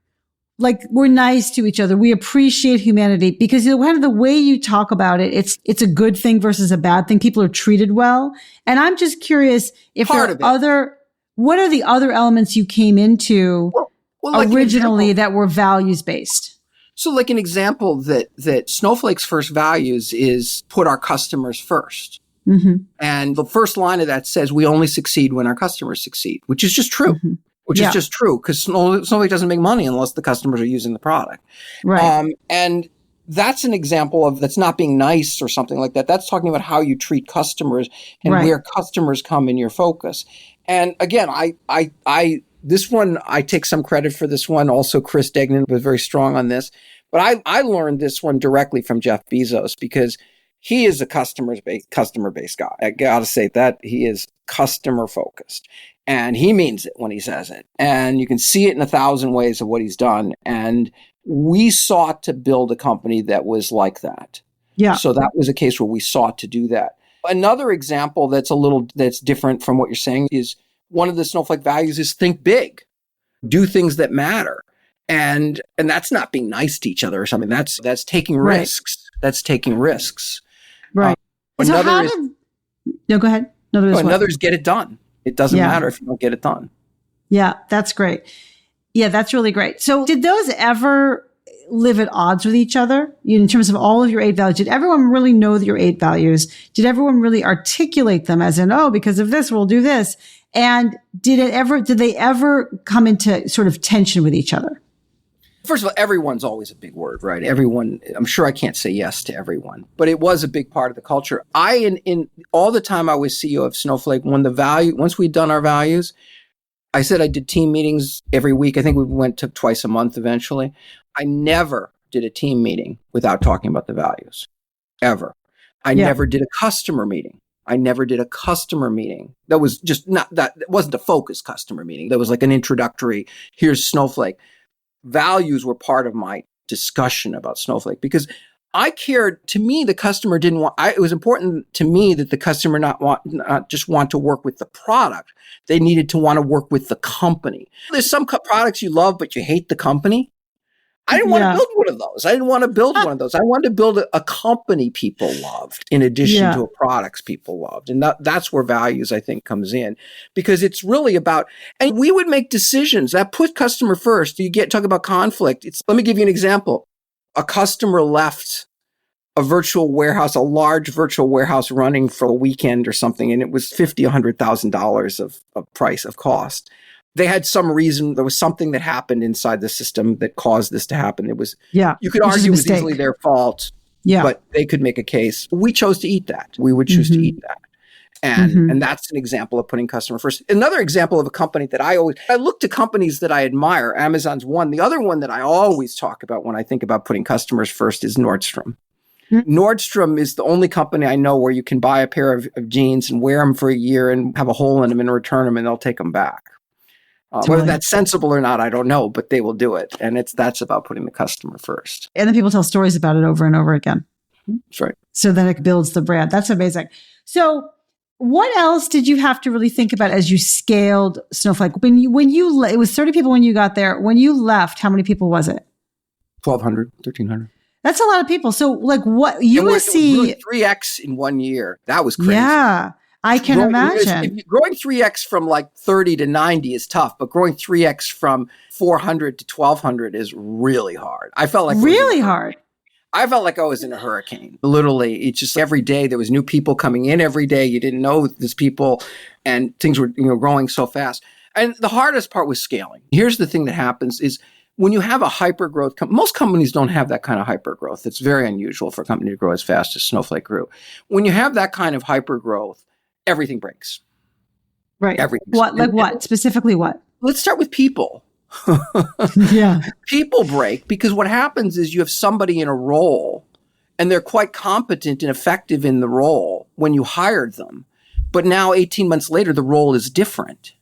like we're nice to each other. We appreciate humanity because kind of the way you talk about it, it's a good thing versus a bad thing. People are treated well. And I'm just curious if what are the other elements you came into like originally that were values based? So like an example that Snowflake's first values is put our customers first. Mm-hmm. And the first line of that says we only succeed when our customers succeed, which is just true. Mm-hmm. Which is just true because Snowflake doesn't make money unless the customers are using the product. Right. And that's an example of that's not being nice or something like that. That's talking about how you treat customers and where customers come in your focus. And again, this one, I take some credit for this one. Also, Chris Degnan was very strong on this. But I learned this one directly from Jeff Bezos because he is a customer-based guy. I got to say that he is customer-focused. And he means it when he says it. And you can see it in 1,000 ways of what he's done. And we sought to build a company that was like that. Yeah. So that was a case where we sought to do that. Another example that's different from what you're saying is one of the Snowflake values is think big, do things that matter. And that's not being nice to each other or something. That's taking risks. That's taking risks. Right. So go ahead. Another is get it done. It doesn't matter if you don't get it done. Yeah, that's great. Yeah, that's really great. So did those ever live at odds with each other? In terms of all of your 8 values, did everyone really know your 8 values? Did everyone really articulate them as in, because of this, we'll do this? And did they ever come into sort of tension with each other? First of all, everyone's always a big word, right? Everyone, I'm sure I can't say yes to everyone, but it was a big part of the culture. In all the time I was CEO of Snowflake, once we'd done our values, I said I did team meetings every week. I think we went to twice a month eventually. I never did a team meeting without talking about the values, ever. I never did a customer meeting. That was just that wasn't a focused customer meeting. That was like an introductory, here's Snowflake. Values were part of my discussion about Snowflake because I cared. To me, the customer didn't want. It was important to me that the customer not just want to work with the product. They needed to want to work with the company. There's some products you love, but you hate the company. I didn't want to build one of those. I wanted to build a company people loved in addition to a products people loved. And that's where values, I think, comes in because it's really about, and we would make decisions that put customer first. Talk about conflict. Let me give you an example. A customer left a large virtual warehouse running for a weekend or something, and it was $50,000, $100,000 of cost. They had some reason. There was something that happened inside the system that caused this to happen. You could argue it was easily their fault, but they could make a case. We chose to eat that. We would choose to eat that. And that's an example of putting customer first. Another example of a company that I look to companies that I admire. Amazon's one. The other one that I always talk about when I think about putting customers first is Nordstrom. Nordstrom is the only company I know where you can buy a pair of jeans and wear them for a year and have a hole in them and return them and they'll take them back. Whether that's sensible or not, I don't know, but they will do it. And that's about putting the customer first. And then people tell stories about it over and over again. That's right. So then it builds the brand. That's amazing. So what else did you have to really think about as you scaled Snowflake? It was 30 people when you got there. When you left, how many people was it? 1,200, 1,300. That's a lot of people. So like what USC 3x in 1 year. That was crazy. Yeah. I can imagine. Growing 3x from like 30 to 90 is tough, but growing 3x from 400 to 1,200 is really hard. I felt like really hard. I felt like I was in a hurricane. Literally, it's just every day there was new people coming in every day. You didn't know these people, and things were growing so fast. And the hardest part was scaling. Here's the thing that happens is when you have a hyper growth, most companies don't have that kind of hyper growth. It's very unusual for a company to grow as fast as Snowflake grew. When you have that kind of hyper growth, everything breaks. Right. Everything. What? Specifically what? Let's start with people. Yeah. People break because what happens is you have somebody in a role and they're quite competent and effective in the role when you hired them. But now 18 months later, the role is different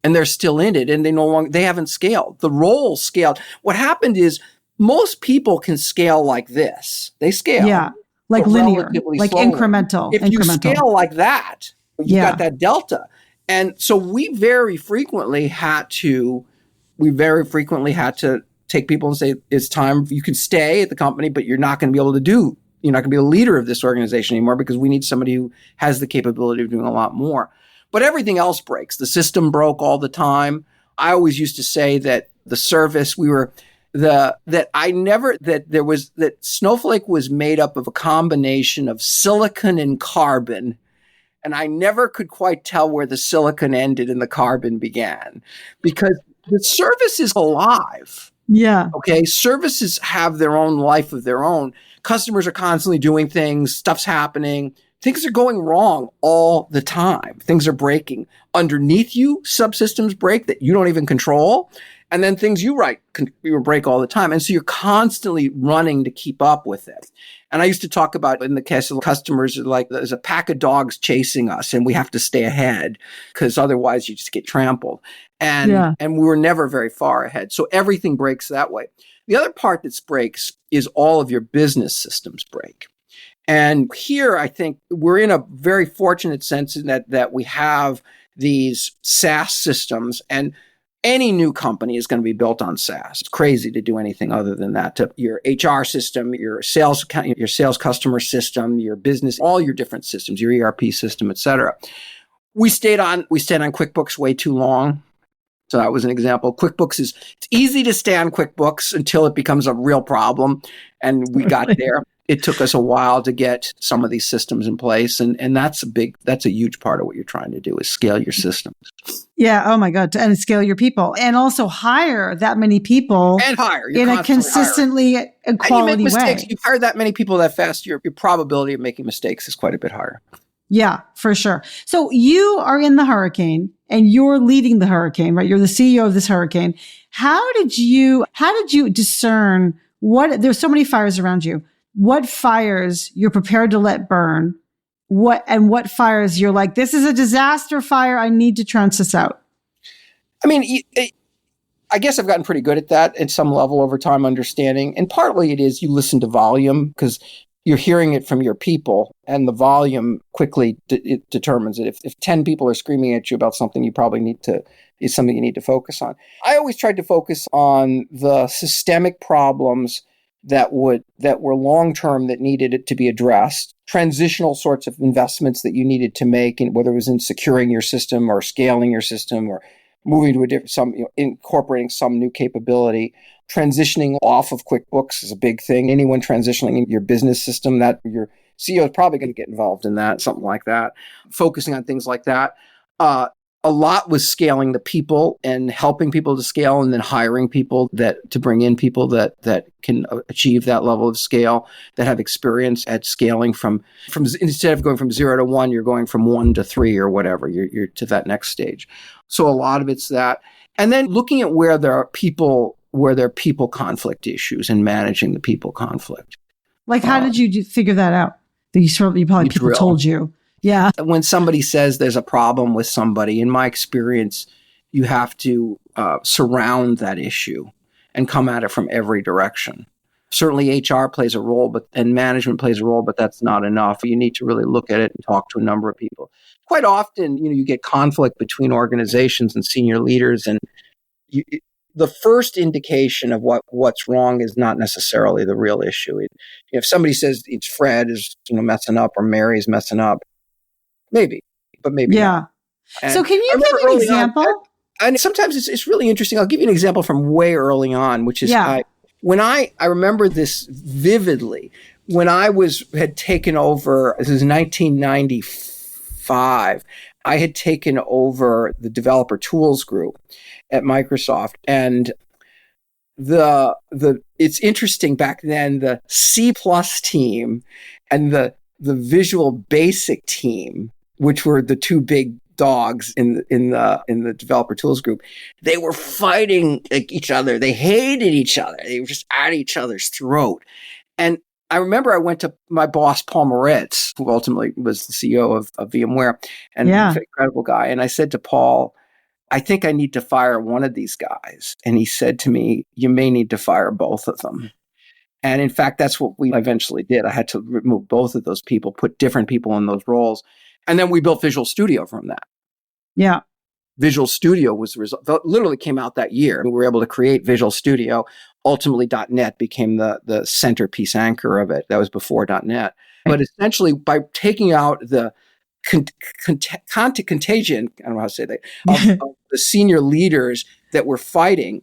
and they're still in it and they haven't scaled. The role scaled. What happened is most people can scale like this. They scale. Yeah. Like linear, like slowly. Incremental. If you scale like that, you got that delta. And so we very frequently had to take people and say, it's time, you can stay at the company, but you're not going to be able to you're not going to be a leader of this organization anymore because we need somebody who has the capability of doing a lot more. But everything else breaks. The system broke all the time. I always used to say that the service, that Snowflake was made up of a combination of silicon and carbon. And I never could quite tell where the silicon ended and the carbon began because the service is alive. Yeah. Okay. Services have their own life of their own. Customers are constantly doing things. Stuff's happening. Things are going wrong all the time. Things are breaking. Underneath you, subsystems break that you don't even control. And then things you write break all the time. And so you're constantly running to keep up with it. And I used to talk about in the case of customers, like there's a pack of dogs chasing us and we have to stay ahead because otherwise you just get trampled. And we were never very far ahead. So everything breaks that way. The other part that breaks is all of your business systems break. And here, I think we're in a very fortunate sense in that we have these SaaS systems, and any new company is going to be built on SaaS. It's crazy to do anything other than that. To your HR system, your sales customer system, your business, all your different systems, your ERP system, et cetera. We stayed on QuickBooks way too long. So that was an example. It's easy to stay on QuickBooks until it becomes a real problem. And we got there. It took us a while to get some of these systems in place. And that's a huge part of what you're trying to do is scale your systems. Yeah. Oh my God. And scale your people and also hire that many people in a consistently quality way. You hire that many people that fast, your probability of making mistakes is quite a bit higher. Yeah, for sure. So you are in the hurricane and you're leading the hurricane, right? You're the CEO of this hurricane. How did you discern there's so many fires around you. What fires you're prepared to let burn? What fires you're like, this is a disaster fire. I need to trench this out. I mean, I guess I've gotten pretty good at that at some level over time, understanding. And partly it is you listen to volume because you're hearing it from your people, and the volume quickly it determines it. If 10 people are screaming at you about something, you probably is something you need to focus on. I always tried to focus on the systemic problems that were long-term that needed it to be addressed, transitional sorts of investments that you needed to make, and whether it was in securing your system or scaling your system or moving to incorporating some new capability. Transitioning off of QuickBooks is a big thing. Anyone transitioning in your business system, that your CEO is probably going to get involved in that, something like that. Focusing on things like that. A lot was scaling the people and helping people to scale, and then hiring people to bring in people that can achieve that level of scale, that have experience at scaling from instead of going from 0 to 1, you're going from 1 to 3 or whatever. You're to that next stage. So a lot of it's that, and then looking at where there are people conflict issues and managing the people conflict. Like, how did you figure that out? People told you. Yeah. When somebody says there's a problem with somebody, in my experience, you have to surround that issue and come at it from every direction. Certainly HR plays a role, and management plays a role, but that's not enough. You need to really look at it and talk to a number of people. Quite often, you get conflict between organizations and senior leaders, and the first indication of what's wrong is not necessarily the real issue. If somebody says it's Fred is messing up or Mary's messing up, maybe, but maybe not. So can you give an example? And sometimes it's really interesting. I'll give you an example from way early on, which is I remember this vividly. When I had taken over, this is 1995, I had taken over the developer tools group at Microsoft, and it's interesting back then, the C+ team and the Visual Basic team, which were the two big dogs in the developer tools group, they were fighting each other. They hated each other. They were just at each other's throat. And I remember I went to my boss, Paul Moritz, who ultimately was the CEO of VMware, and an incredible guy. And I said to Paul, I think I need to fire one of these guys. And he said to me, you may need to fire both of them. And in fact, that's what we eventually did. I had to remove both of those people, put different people in those roles. And then we built Visual Studio from that. Yeah. Visual Studio was the result. That literally came out that year. We were able to create Visual Studio. Ultimately, .NET became the centerpiece anchor of it. That was before .NET. But essentially, by taking out the content contagion, I don't know how to say that, of the senior leaders that were fighting,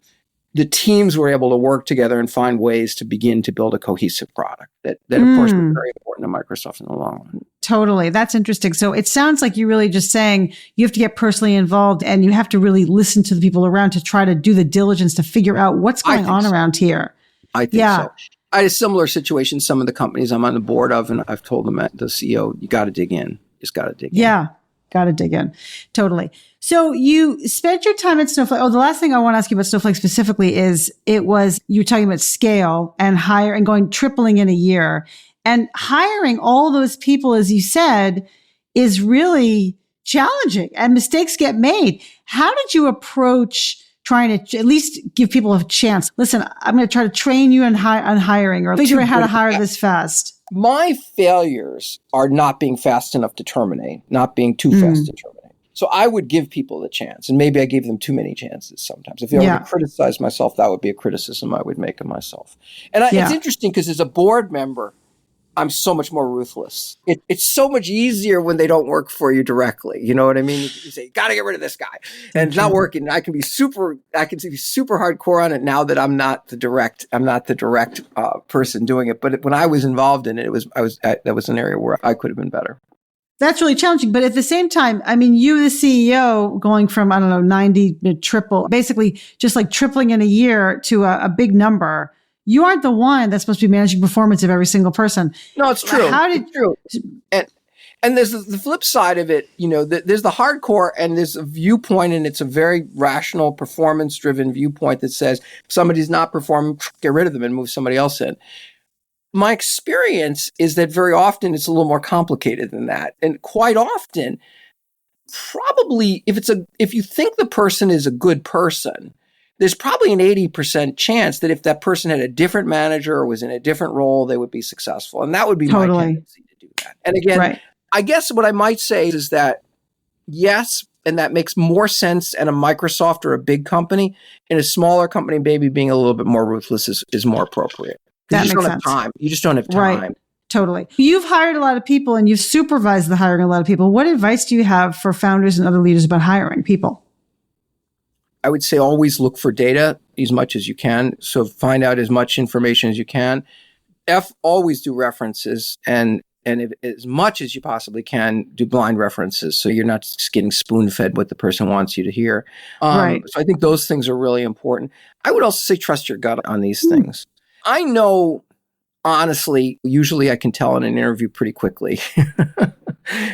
the teams were able to work together and find ways to begin to build a cohesive product that of course, was very important to Microsoft in the long run. Totally. That's interesting. So it sounds like you're really just saying you have to get personally involved and you have to really listen to the people around to try to do the diligence to figure out what's going on around here. I think so. I had a similar situation in some of the companies I'm on the board of, and I've told them, the CEO, you got to dig in. Just got to dig in. Yeah. Got to dig in. Totally. So you spent your time at Snowflake. Oh, the last thing I want to ask you about Snowflake specifically is you were talking about scale and hire and going tripling in a year, and hiring all those people, as you said, is really challenging and mistakes get made. How did you approach trying to at least give people a chance? Listen, I'm going to try to train you on hiring or figure out how to hire this fast. My failures are not being fast enough to terminate, not being too fast to terminate. So I would give people the chance, and maybe I gave them too many chances sometimes. If I were to criticize myself, that would be a criticism I would make of myself. And it's interesting because as a board member, I'm so much more ruthless. It's so much easier when they don't work for you directly. You know what I mean? You say, got to get rid of this guy. And it's not working. I can be super hardcore on it now that I'm not the direct person doing it. But when I was involved in it, that was an area where I could have been better. That's really challenging. But at the same time, I mean, you, the CEO, going from, 90 to triple, basically just like tripling in a year to a big number. You aren't the one that's supposed to be managing performance of every single person. No, it's true. It's true. And there's the flip side of it. There's the hardcore, and there's a viewpoint, and it's a very rational, performance-driven viewpoint that says if somebody's not performing, get rid of them and move somebody else in. My experience is that very often it's a little more complicated than that, and quite often, probably if you think the person is a good person, there's probably an 80% chance that if that person had a different manager or was in a different role, they would be successful. And that would be my tendency to do that. And again, I guess what I might say is that, yes, and that makes more sense in a Microsoft or a big company. In a smaller company, maybe being a little bit more ruthless is more appropriate. That you just makes don't sense. have time. You just don't have time. Right. Totally. You've hired a lot of people and you've supervised the hiring of a lot of people. What advice do you have for founders and other leaders about hiring people? I would say always look for data as much as you can. So find out as much information as you can. Always do references and as much as you possibly can, do blind references. So you're not just getting spoon-fed what the person wants you to hear. So I think those things are really important. I would also say trust your gut on these things. I know, honestly, usually I can tell in an interview pretty quickly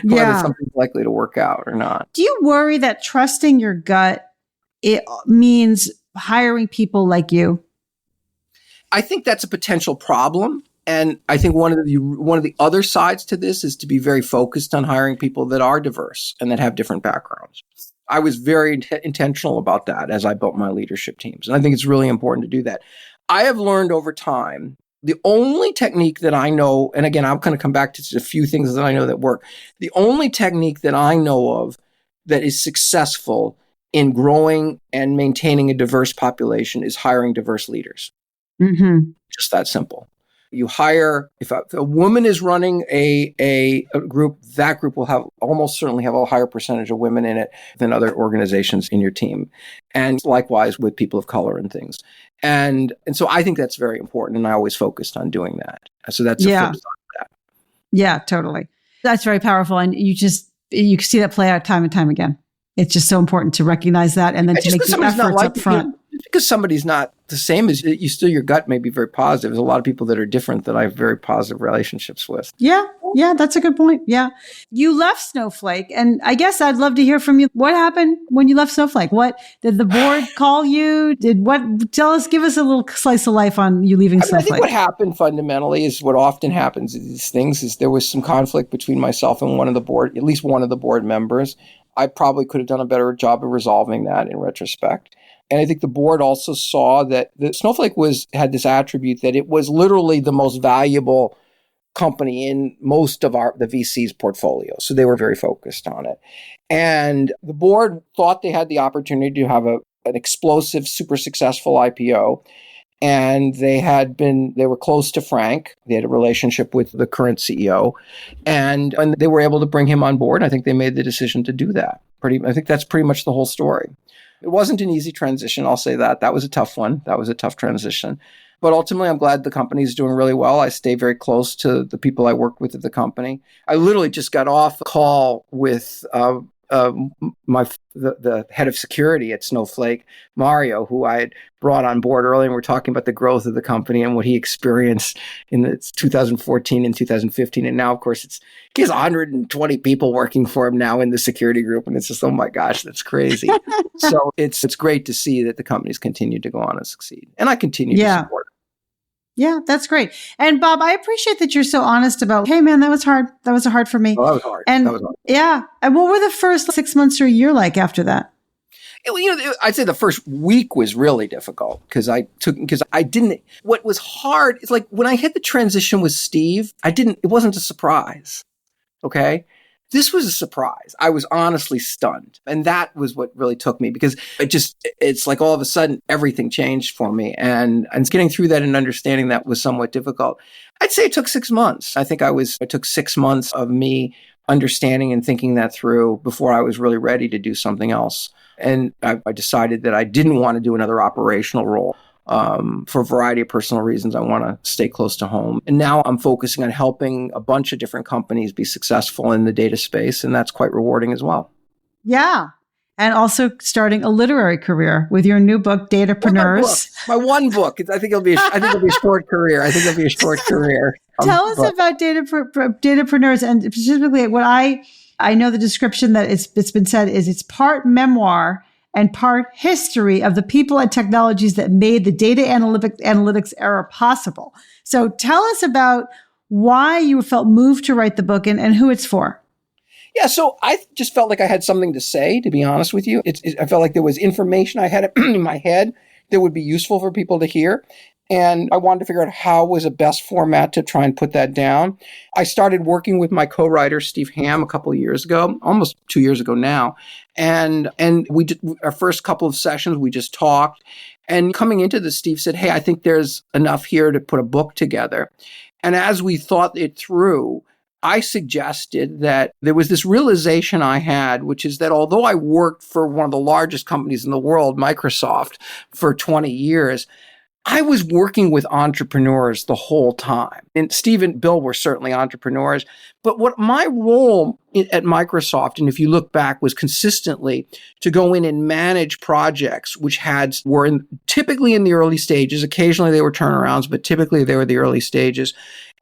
whether something's likely to work out or not. Do you worry that trusting your gut, it means hiring people like you? I think that's a potential problem. And I think one of the other sides to this is to be very focused on hiring people that are diverse and that have different backgrounds. I was very intentional about that as I built my leadership teams. And I think it's really important to do that. I have learned over time, the only technique that I know, and again, I'm going to come back to just a few things that I know that work. The only technique that I know of that is successful in growing and maintaining a diverse population is hiring diverse leaders. Mm-hmm. Just that simple. You hire, if a woman is running a group, that group will almost certainly have a higher percentage of women in it than other organizations in your team. And likewise with people of color and things. And so I think that's very important. And I always focused on doing that. So that's a flip side of that. Yeah, totally. That's very powerful. And you see that play out time and time again. It's just so important to recognize that and then to make the efforts up front. Because somebody's not the same as you, your gut may be very positive. There's a lot of people that are different that I have very positive relationships with. Yeah, that's a good point. Yeah. You left Snowflake, and I guess I'd love to hear from you. What happened when you left Snowflake? What did the board call you? Give us a little slice of life on you leaving Snowflake. I think what happened fundamentally is what often happens in these things is there was some conflict between myself and at least one of the board members. I probably could have done a better job of resolving that in retrospect. And I think the board also saw that Snowflake had this attribute that it was literally the most valuable company in most of the VC's portfolio. So they were very focused on it. And the board thought they had the opportunity to have an explosive, super successful IPO. And they were close to Frank. They had a relationship with the current CEO, and they were able to bring him on board. I think they made the decision to do that. I think that's pretty much the whole story. It wasn't an easy transition. I'll say that. That was a tough one. That was a tough transition. But ultimately, I'm glad the company's doing really well. I stay very close to the people I work with at the company. I literally just got off a call with the head of security at Snowflake, Mario, who I had brought on board early, and we're talking about the growth of the company and what he experienced in 2014 and 2015. And now, of course, he has 120 people working for him now in the security group. And it's just, oh my gosh, that's crazy. So it's great to see that the company's continued to go on and succeed. And I continue to support it. Yeah, that's great. And Bob, I appreciate that you're so honest about, hey man, that was hard. That was hard for me. Oh, that was hard. And that was hard. Yeah. And what were the first 6 months or a year like after that? I'd say the first week was really difficult what was hard is like when I hit the transition with Steve, it wasn't a surprise. Okay. This was a surprise. I was honestly stunned. And that was what really took me, because it's like all of a sudden everything changed for me. And getting through that and understanding that was somewhat difficult. I'd say it took 6 months. I think it took 6 months of me understanding and thinking that through before I was really ready to do something else. And I decided that I didn't want to do another operational role. For a variety of personal reasons, I want to stay close to home. And now I'm focusing on helping a bunch of different companies be successful in the data space. And that's quite rewarding as well. Yeah. And also starting a literary career with your new book, Datapreneurs. My one book. I think it'll be a short career. Tell us about Datapreneurs, and specifically what I know the description that it's been said is it's part memoir and part history of the people and technologies that made the data analytics era possible. So tell us about why you felt moved to write the book and who it's for. Yeah, so I just felt like I had something to say, to be honest with you. I felt like there was information I had in my head that would be useful for people to hear. And I wanted to figure out how was the best format to try and put that down. I started working with my co-writer, Steve Ham, a couple of years ago, almost 2 years ago now. And we did our first couple of sessions, we just talked. And coming into this, Steve said, hey, I think there's enough here to put a book together. And as we thought it through, I suggested that there was this realization I had, which is that although I worked for one of the largest companies in the world, Microsoft, for 20 years, I was working with entrepreneurs the whole time. And Steve and Bill were certainly entrepreneurs. But what my role at Microsoft, and if you look back, was consistently to go in and manage projects which were typically in the early stages. Occasionally they were turnarounds, but typically they were the early stages,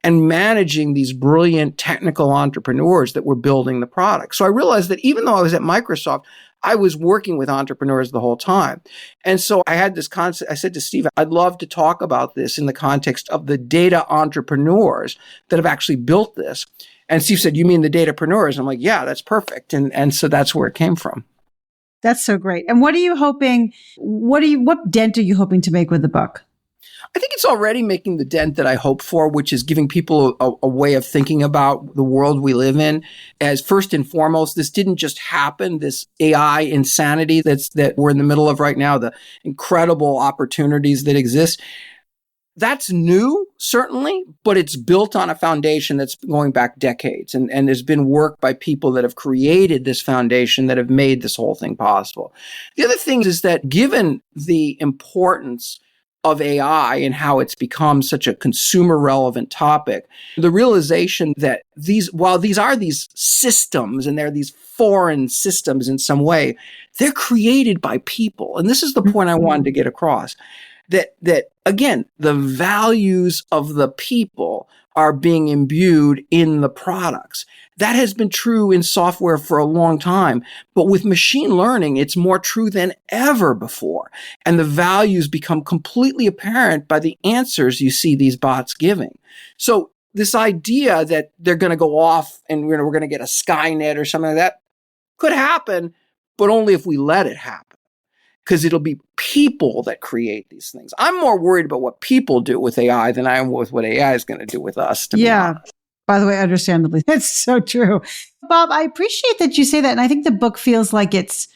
and managing these brilliant technical entrepreneurs that were building the product. So I realized that even though I was at Microsoft, I was working with entrepreneurs the whole time. And so I had this concept. I said to Steve, I'd love to talk about this in the context of the data entrepreneurs that have actually built this. And Steve said, you mean the Datapreneurs? I'm like, yeah, that's perfect. And so that's where it came from. That's so great. And what dent are you hoping to make with the book? I think it's already making the dent that I hope for, which is giving people a way of thinking about the world we live in. As first and foremost, this didn't just happen, this AI insanity that we're in the middle of right now, the incredible opportunities that exist. That's new, certainly, but it's built on a foundation that's going back decades. And there's been work by people that have created this foundation that have made this whole thing possible. The other thing is that given the importance of AI and how it's become such a consumer relevant topic, the realization that while these are these systems and they're these foreign systems in some way, they're created by people. And this is the point I wanted to get across, that again, the values of the people are being imbued in the products. That has been true in software for a long time, but with machine learning, it's more true than ever before. And the values become completely apparent by the answers you see these bots giving. So this idea that they're going to go off and we're going to get a Skynet or something like that could happen, but only if we let it happen. Because it'll be people that create these things. I'm more worried about what people do with AI than I am with what AI is going to do with us. To be honest. By the way, understandably, that's so true. Bob, I appreciate that you say that. And I think the book feels like it's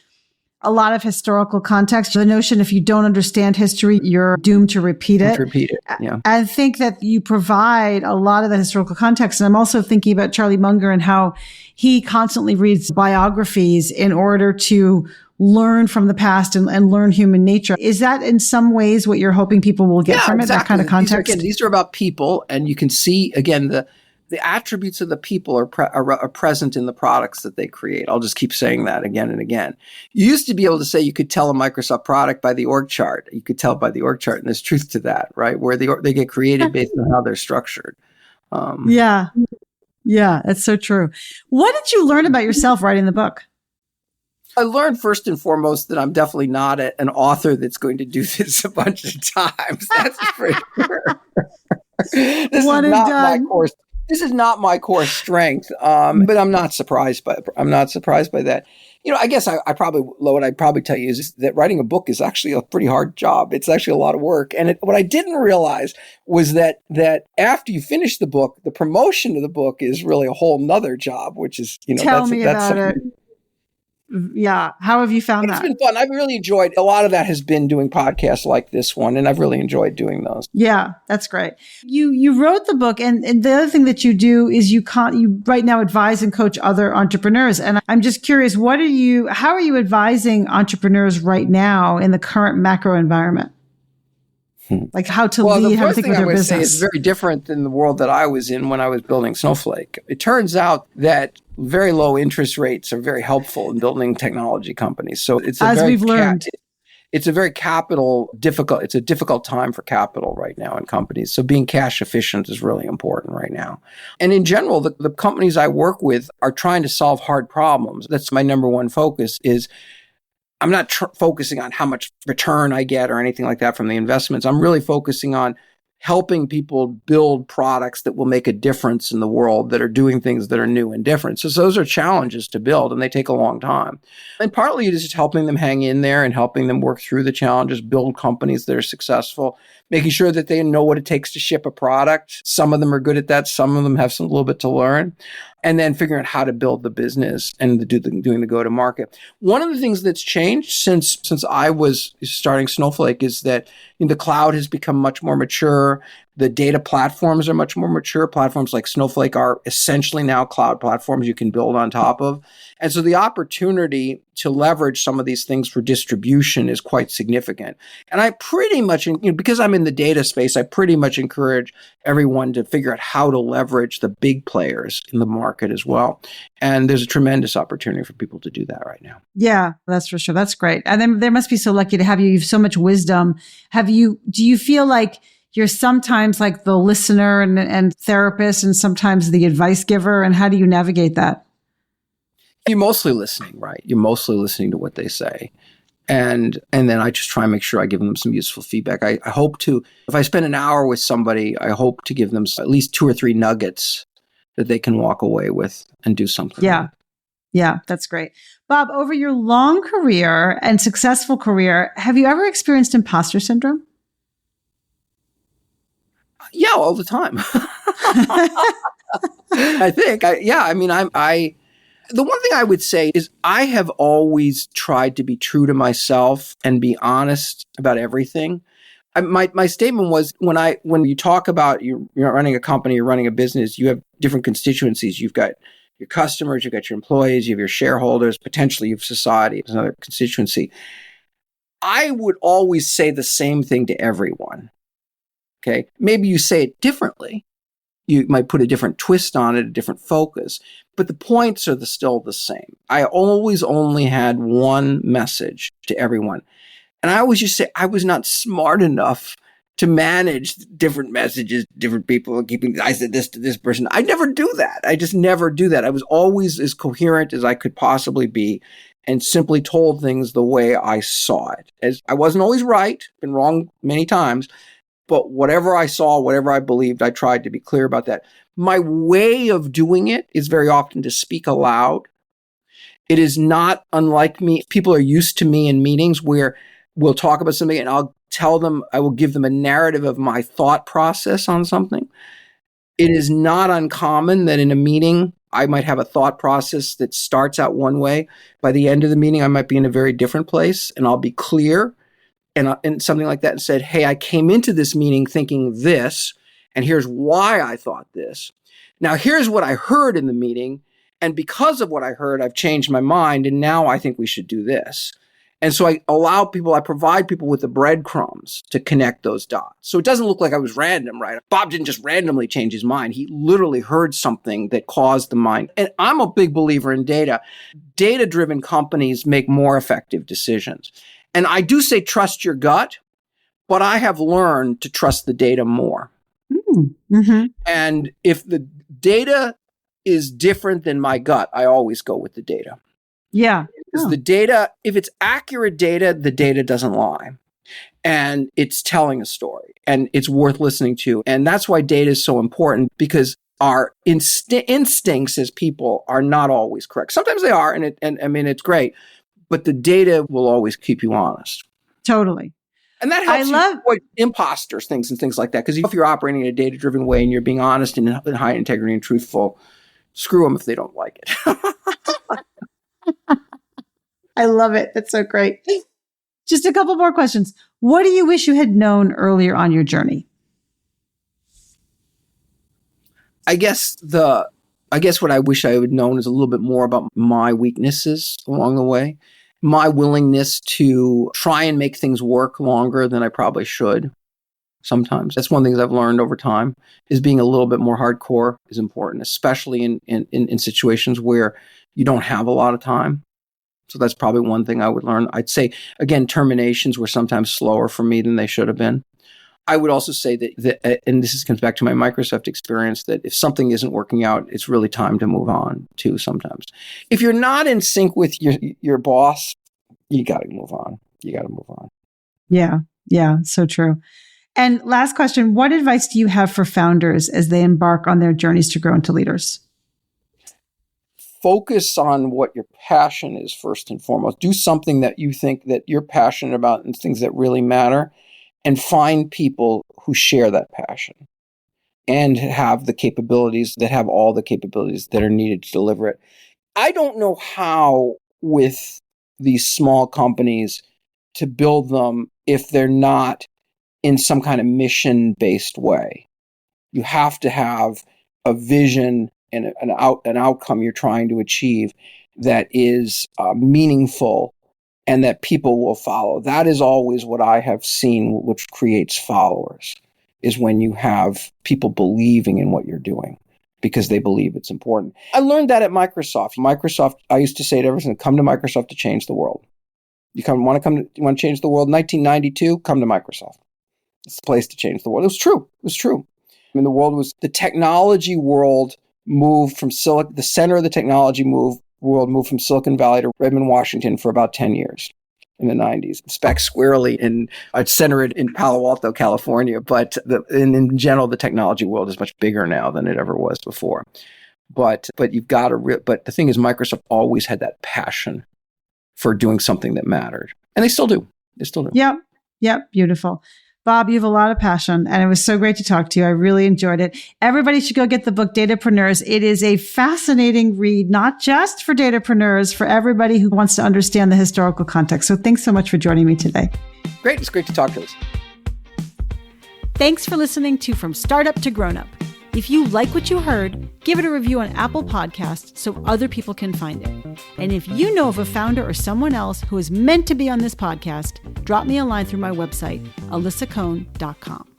a lot of historical context. The notion if you don't understand history, you're doomed to repeat it. Yeah. I think that you provide a lot of the historical context. And I'm also thinking about Charlie Munger and how he constantly reads biographies in order to learn from the past and learn human nature. Is that in some ways what you're hoping people will get from it, that kind of context? These are about people, and you can see, again, the attributes of the people are present in the products that they create. I'll just keep saying that again and again. You used to be able to say you could tell a Microsoft product by the org chart. You could tell by the org chart, and there's truth to that, right? Where they get created based on how they're structured. Yeah, that's so true. What did you learn about yourself writing the book? I learned first and foremost that I'm definitely not an author that's going to do this a bunch of times. That's for sure. This is not my course. This is not my core strength, but I'm not surprised by that. I guess what I'd probably tell you is that writing a book is actually a pretty hard job. It's actually a lot of work. And what I didn't realize was that after you finish the book, the promotion of the book is really a whole nother job, which is, Tell me about it. Yeah. How have you found that? It's been fun. I've really enjoyed, a lot of that has been doing podcasts like this one, and I've really enjoyed doing those. Yeah, that's great. You wrote the book, and the other thing that you do is you right now advise and coach other entrepreneurs. And I'm just curious, how are you advising entrepreneurs right now in the current macro environment? Like how to lead, how to think with their business. Say it's very different than the world that I was in when I was building Snowflake. It turns out that very low interest rates are very helpful in building technology companies. So it's it's a very it's a difficult time for capital right now in companies. So being cash efficient is really important right now. And in general, the companies I work with are trying to solve hard problems. That's my number one focus is I'm not focusing on how much return I get or anything like that from the investments. I'm really focusing on helping people build products that will make a difference in the world, that are doing things that are new and different. So those are challenges to build, and they take a long time. And partly it is just helping them hang in there and helping them work through the challenges, build companies that are successful, making sure that they know what it takes to ship a product. Some of them are good at that. Some of them have a little bit to learn. And then figuring out how to build the business and doing the go-to-market. One of the things that's changed since I was starting Snowflake is that the cloud has become much more mature. The data platforms are much more mature. Platforms like Snowflake are essentially now cloud platforms you can build on top of. And so the opportunity to leverage some of these things for distribution is quite significant. And I pretty much, because I'm in the data space, I pretty much encourage everyone to figure out how to leverage the big players in the market as well. And there's a tremendous opportunity for people to do that right now. Yeah, that's for sure. That's great. And then they must be so lucky to have you. You have so much wisdom. Do you feel like you're sometimes like the listener and therapist and sometimes the advice giver? And how do you navigate that? You're mostly listening, right? You're mostly listening to what they say. And then I just try and make sure I give them some useful feedback. I hope to, if I spend an hour with somebody, I hope to give them at least 2 or 3 nuggets that they can walk away with and do something. Yeah. Yeah, that's great. Bob, over your long career and successful career, have you ever experienced imposter syndrome? Yeah, all the time. I think. The one thing I would say is I have always tried to be true to myself and be honest about everything. My statement was when you talk about you're running a company, you're running a business, you have different constituencies. You've got your customers, you've got your employees, you have your shareholders, potentially you have society as another constituency. I would always say the same thing to everyone. Okay, maybe you say it differently. You might put a different twist on it, a different focus, but the points are still the same. I always only had one message to everyone. And I always just say I was not smart enough to manage different messages, different people, I said this to this person. I never do that. I just never do that. I was always as coherent as I could possibly be and simply told things the way I saw it. As I wasn't always right, been wrong many times, but whatever I saw, whatever I believed, I tried to be clear about that. My way of doing it is very often to speak aloud. It is not unlike me. People are used to me in meetings where we'll talk about something and I will give them a narrative of my thought process on something. It is not uncommon that in a meeting, I might have a thought process that starts out one way. By the end of the meeting, I might be in a very different place, and I'll be clear and something like that and said, hey, I came into this meeting thinking this, and here's why I thought this. Now, here's what I heard in the meeting, and because of what I heard, I've changed my mind, and now I think we should do this. And so I provide people with the breadcrumbs to connect those dots. So it doesn't look like I was random, right? Bob didn't just randomly change his mind. He literally heard something that caused the mind. And I'm a big believer in data. Data-driven companies make more effective decisions. And I do say trust your gut, but I have learned to trust the data more. Mm-hmm. And if the data is different than my gut, I always go with the data. Yeah. Because the data, if it's accurate data, the data doesn't lie. And it's telling a story and it's worth listening to. And that's why data is so important, because our instincts as people are not always correct. Sometimes they are, and I mean, it's great, but the data will always keep you honest. Totally. And that helps you avoid imposters, things like that. Because if you're operating in a data-driven way and you're being honest and high integrity and truthful, screw them if they don't like it. I love it. That's so great. Just a couple more questions. What do you wish you had known earlier on your journey? I guess what I wish I had known is a little bit more about my weaknesses along the way. My willingness to try and make things work longer than I probably should. Sometimes that's one thing I've learned over time, is being a little bit more hardcore is important, especially in situations where you don't have a lot of time. So that's probably one thing I would learn. I'd say, again, terminations were sometimes slower for me than they should have been. I would also say that and this comes back to my Microsoft experience, that if something isn't working out, it's really time to move on too sometimes. If you're not in sync with your boss, you got to move on. Yeah. Yeah. So true. And last question, what advice do you have for founders as they embark on their journeys to grow into leaders? Focus on what your passion is first and foremost. Do something that you think that you're passionate about and things that really matter, and find people who share that passion and have the capabilities, that have all the capabilities that are needed to deliver it. I don't know how with these small companies to build them if they're not in some kind of mission-based way. You have to have a vision and an outcome you're trying to achieve that is meaningful and that people will follow. That is always what I have seen, which creates followers, is when you have people believing in what you're doing because they believe it's important. I learned that at Microsoft. I used to say to everyone, come to Microsoft to change the world. You want to change the world? 1992, come to Microsoft. It's the place to change the world. It was true. I mean, the technology world moved from the center of the technology world moved from Silicon Valley to Redmond, Washington for about 10 years in the 90s. It's back squarely I'd center it in Palo Alto, California, but in general, the technology world is much bigger now than it ever was before. But you've got to, but the thing is, Microsoft always had that passion for doing something that mattered. And they still do. Yep. Beautiful. Bob, you have a lot of passion, and it was so great to talk to you. I really enjoyed it. Everybody should go get the book, Datapreneurs. It is a fascinating read, not just for datapreneurs, for everybody who wants to understand the historical context. So thanks so much for joining me today. Great. It's great to talk to us. Thanks for listening to From Startup to Grown Up. If you like what you heard, give it a review on Apple Podcasts so other people can find it. And if you know of a founder or someone else who is meant to be on this podcast, drop me a line through my website, alyssacohn.com.